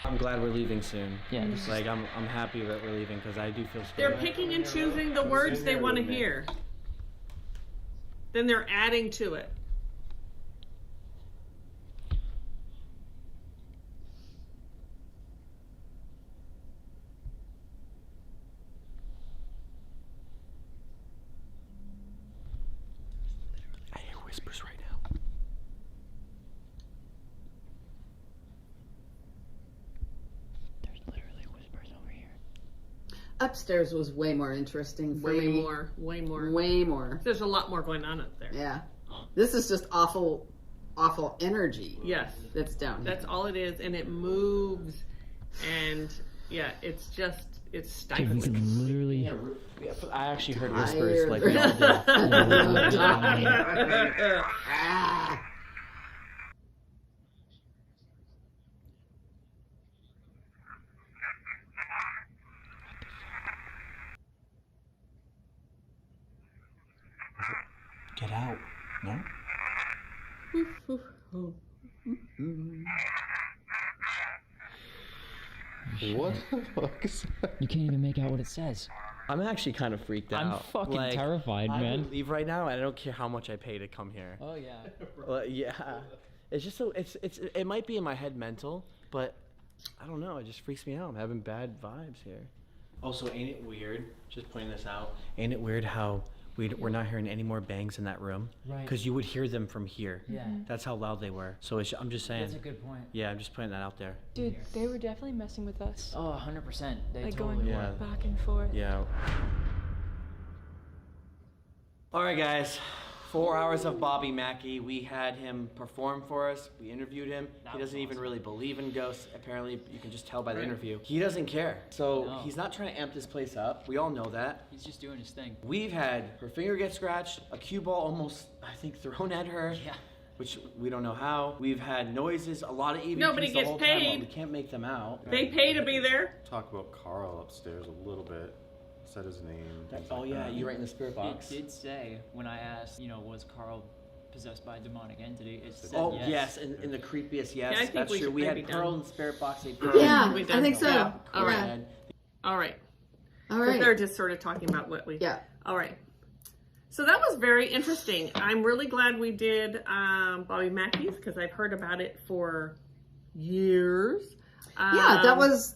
I'm glad we're leaving soon. Yeah. Like, I'm happy that we're leaving because I do feel They're scared. picking and choosing the words they want to hear. Then they're adding to it. I hear whispers right now. There's literally whispers over here. Upstairs was way more interesting for Way me. more. Way more. Way more. There's a lot more going on up there. Yeah. This is just awful energy Yes. that's down here. That's all it is, and it moves, and yeah, it's just it's Dude, we stifling. can literally. I actually heard whispers like we all did. Ah. Get out. No? What the fuck is that? You can't even make out what it says. I'm actually kind of freaked out. I'm fucking terrified, I man. would leave right now. I don't care how much I pay to come here. Oh yeah. Yeah. It's just so it might be in my head mental, but I don't know. It just freaks me out. I'm having bad vibes here. Also, ain't it weird? Just pointing this out. Ain't it weird how we're not hearing any more bangs in that room? Right. Because you would hear them from here. Yeah. That's how loud they were. So I'm just saying. That's a good point. Yeah, I'm just putting that out there. Dude, they were definitely messing with us. Oh, 100%. They Like totally going were. Yeah. back and forth. Yeah. All right, guys. 4 hours of Bobby Mackey. We had him perform for us. We interviewed him. He doesn't even really believe in ghosts. Apparently, you can just tell by the interview. He doesn't care. So he's not trying to amp this place up. We all know that. He's just doing his thing. We've had her finger get scratched, a cue ball almost, I think, thrown at her. Yeah. Which we don't know how. We've had noises, a lot of EVPs Nobody the gets whole paid. time, but we can't make them out. They pay to be there. Talk about Carl upstairs a little bit. Said his name. things Oh like yeah, that. you right in the spirit box. It did say, when I asked, was Carl possessed by a demonic entity, it said Oh yes, in the creepiest yes. Yeah, I think That's we true. should We had maybe Pearl done. in the spirit box. Yeah, We I done. think so. Yeah. All right. Yeah. All right. All 'Cause right. they're just sort of talking about what we. Yeah. All right. So that was very interesting. I'm really glad we did Bobby Mackey's because I've heard about it for years. Yeah, that was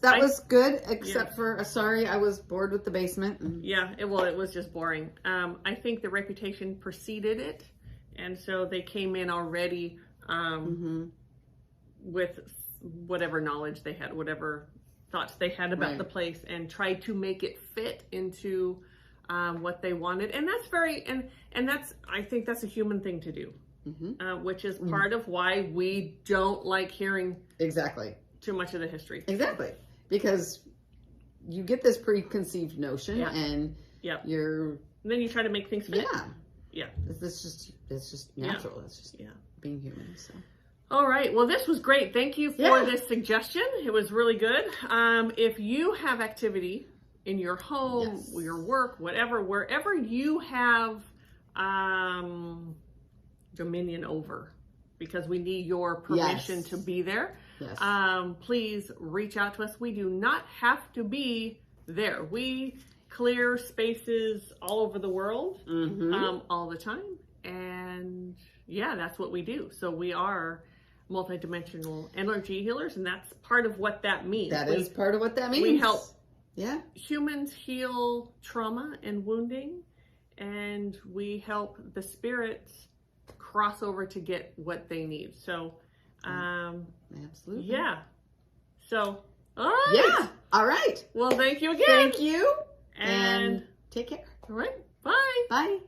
good, except for sorry, I was bored with the basement. Yeah, it was just boring. I think the reputation preceded it, and so they came in already with whatever knowledge they had, whatever thoughts they had about the place, and tried to make it fit into what they wanted. And that's I think that's a human thing to do, which is part of why we don't like hearing Exactly. too much of the history. Exactly. Because you get this preconceived notion and and you're then you try to make things fit. yeah. It's just natural. It's just being human. So. All right. Well, this was great. Thank you for this suggestion. It was really good. If you have activity in your home, your work, whatever, wherever you have dominion over, because we need your permission to be there, please reach out to us. We do not have to be there. We clear spaces all over the world all the time. And that's what we do. So we are multidimensional energy healers, and that's part of what that means. That is part of what that means. We help humans heal trauma and wounding, and we help the spirits cross over to get what they need. So absolutely. So all right. All right. Well, thank you again. Thank you. And take care. All right. Bye. Bye.